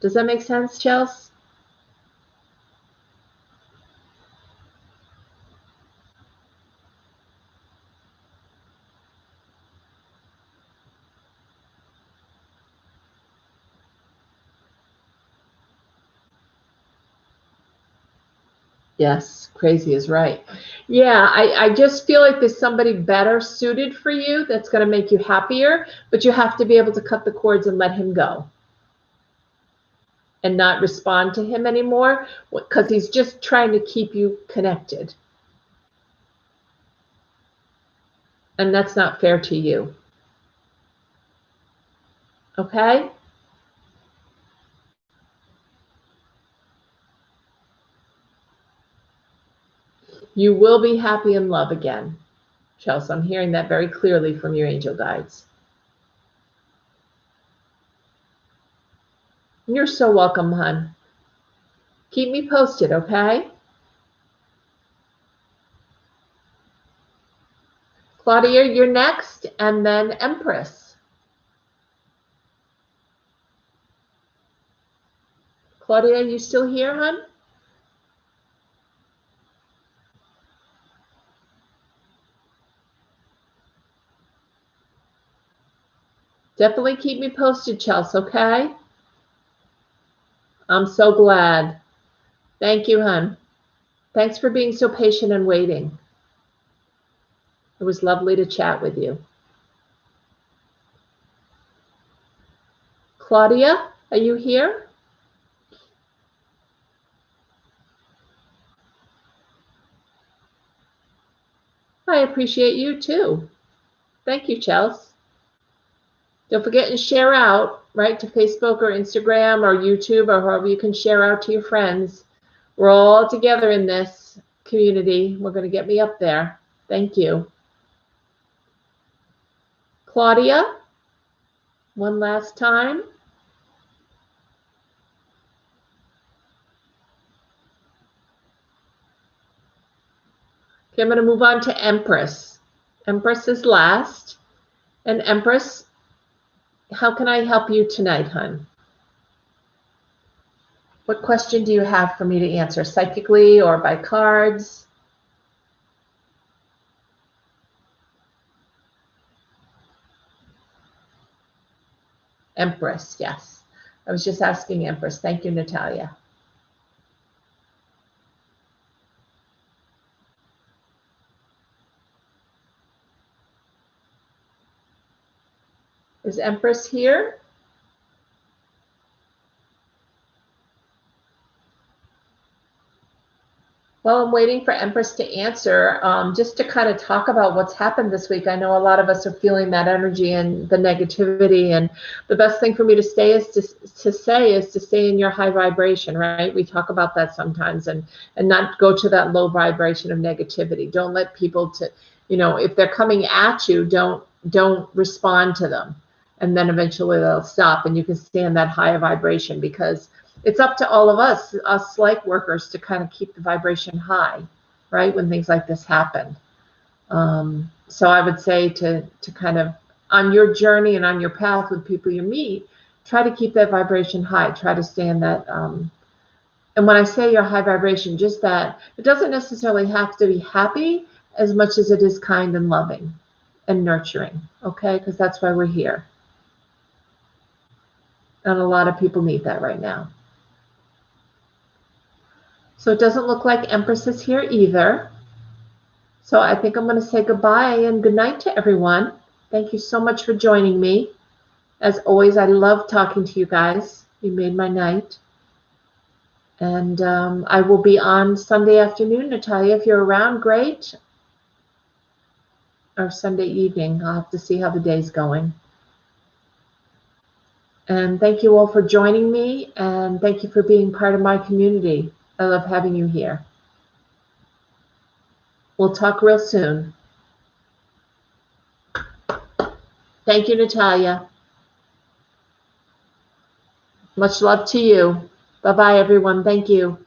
Does that make sense, Chelsea? Yes, crazy is right. Yeah, I just feel like there's somebody better suited for you that's going to make you happier, but you have to be able to cut the cords and let him go and not respond to him anymore, because he's just trying to keep you connected. And that's not fair to you. Okay? You will be happy in love again, Chelsea. I'm hearing that very clearly from your angel guides. You're so welcome, hon. Keep me posted, okay? Claudia, you're next, and then Empress. Claudia, you still here, hon? Definitely keep me posted, Chelsea, okay? I'm so glad. Thank you, hon. Thanks for being so patient and waiting. It was lovely to chat with you. Claudia, are you here? I appreciate you too. Thank you, Chelsea. Don't forget to share out, right, to Facebook or Instagram or YouTube or however you can share out to your friends. We're all together in this community. We're going to get me up there. Thank you. Claudia, one last time. Okay, I'm going to move on to Empress. Empress is last. And Empress, how can I help you tonight, hon? What question do you have for me to answer, psychically or by cards? Empress, yes. I was just asking Empress. Thank you, Natalia. Is Empress here? Well, I'm waiting for Empress to answer, just to kind of talk about what's happened this week. I know a lot of us are feeling that energy and the negativity, and the best thing for me to say is to stay in your high vibration, right? We talk about that sometimes, and not go to that low vibration of negativity. Don't let people if they're coming at you, don't respond to them, and then eventually they'll stop, and you can stay in that higher vibration, because it's up to all of us light workers, to kind of keep the vibration high, right, when things like this happen. So I would say to kind of, on your journey and on your path with people you meet, try to keep that vibration high. Try to stay in that. And when I say your high vibration, just that it doesn't necessarily have to be happy as much as it is kind and loving and nurturing, okay? Because that's why we're here. And a lot of people need that right now. So it doesn't look like Empress is here either. So I think I'm going to say goodbye and good night to everyone. Thank you so much for joining me. As always, I love talking to you guys. You made my night. And I will be on Sunday afternoon, Natalia. If you're around, great. Or Sunday evening. I'll have to see how the day's going. And thank you all for joining me. And thank you for being part of my community. I love having you here. We'll talk real soon. Thank you, Natalia. Much love to you. Bye-bye, everyone. Thank you.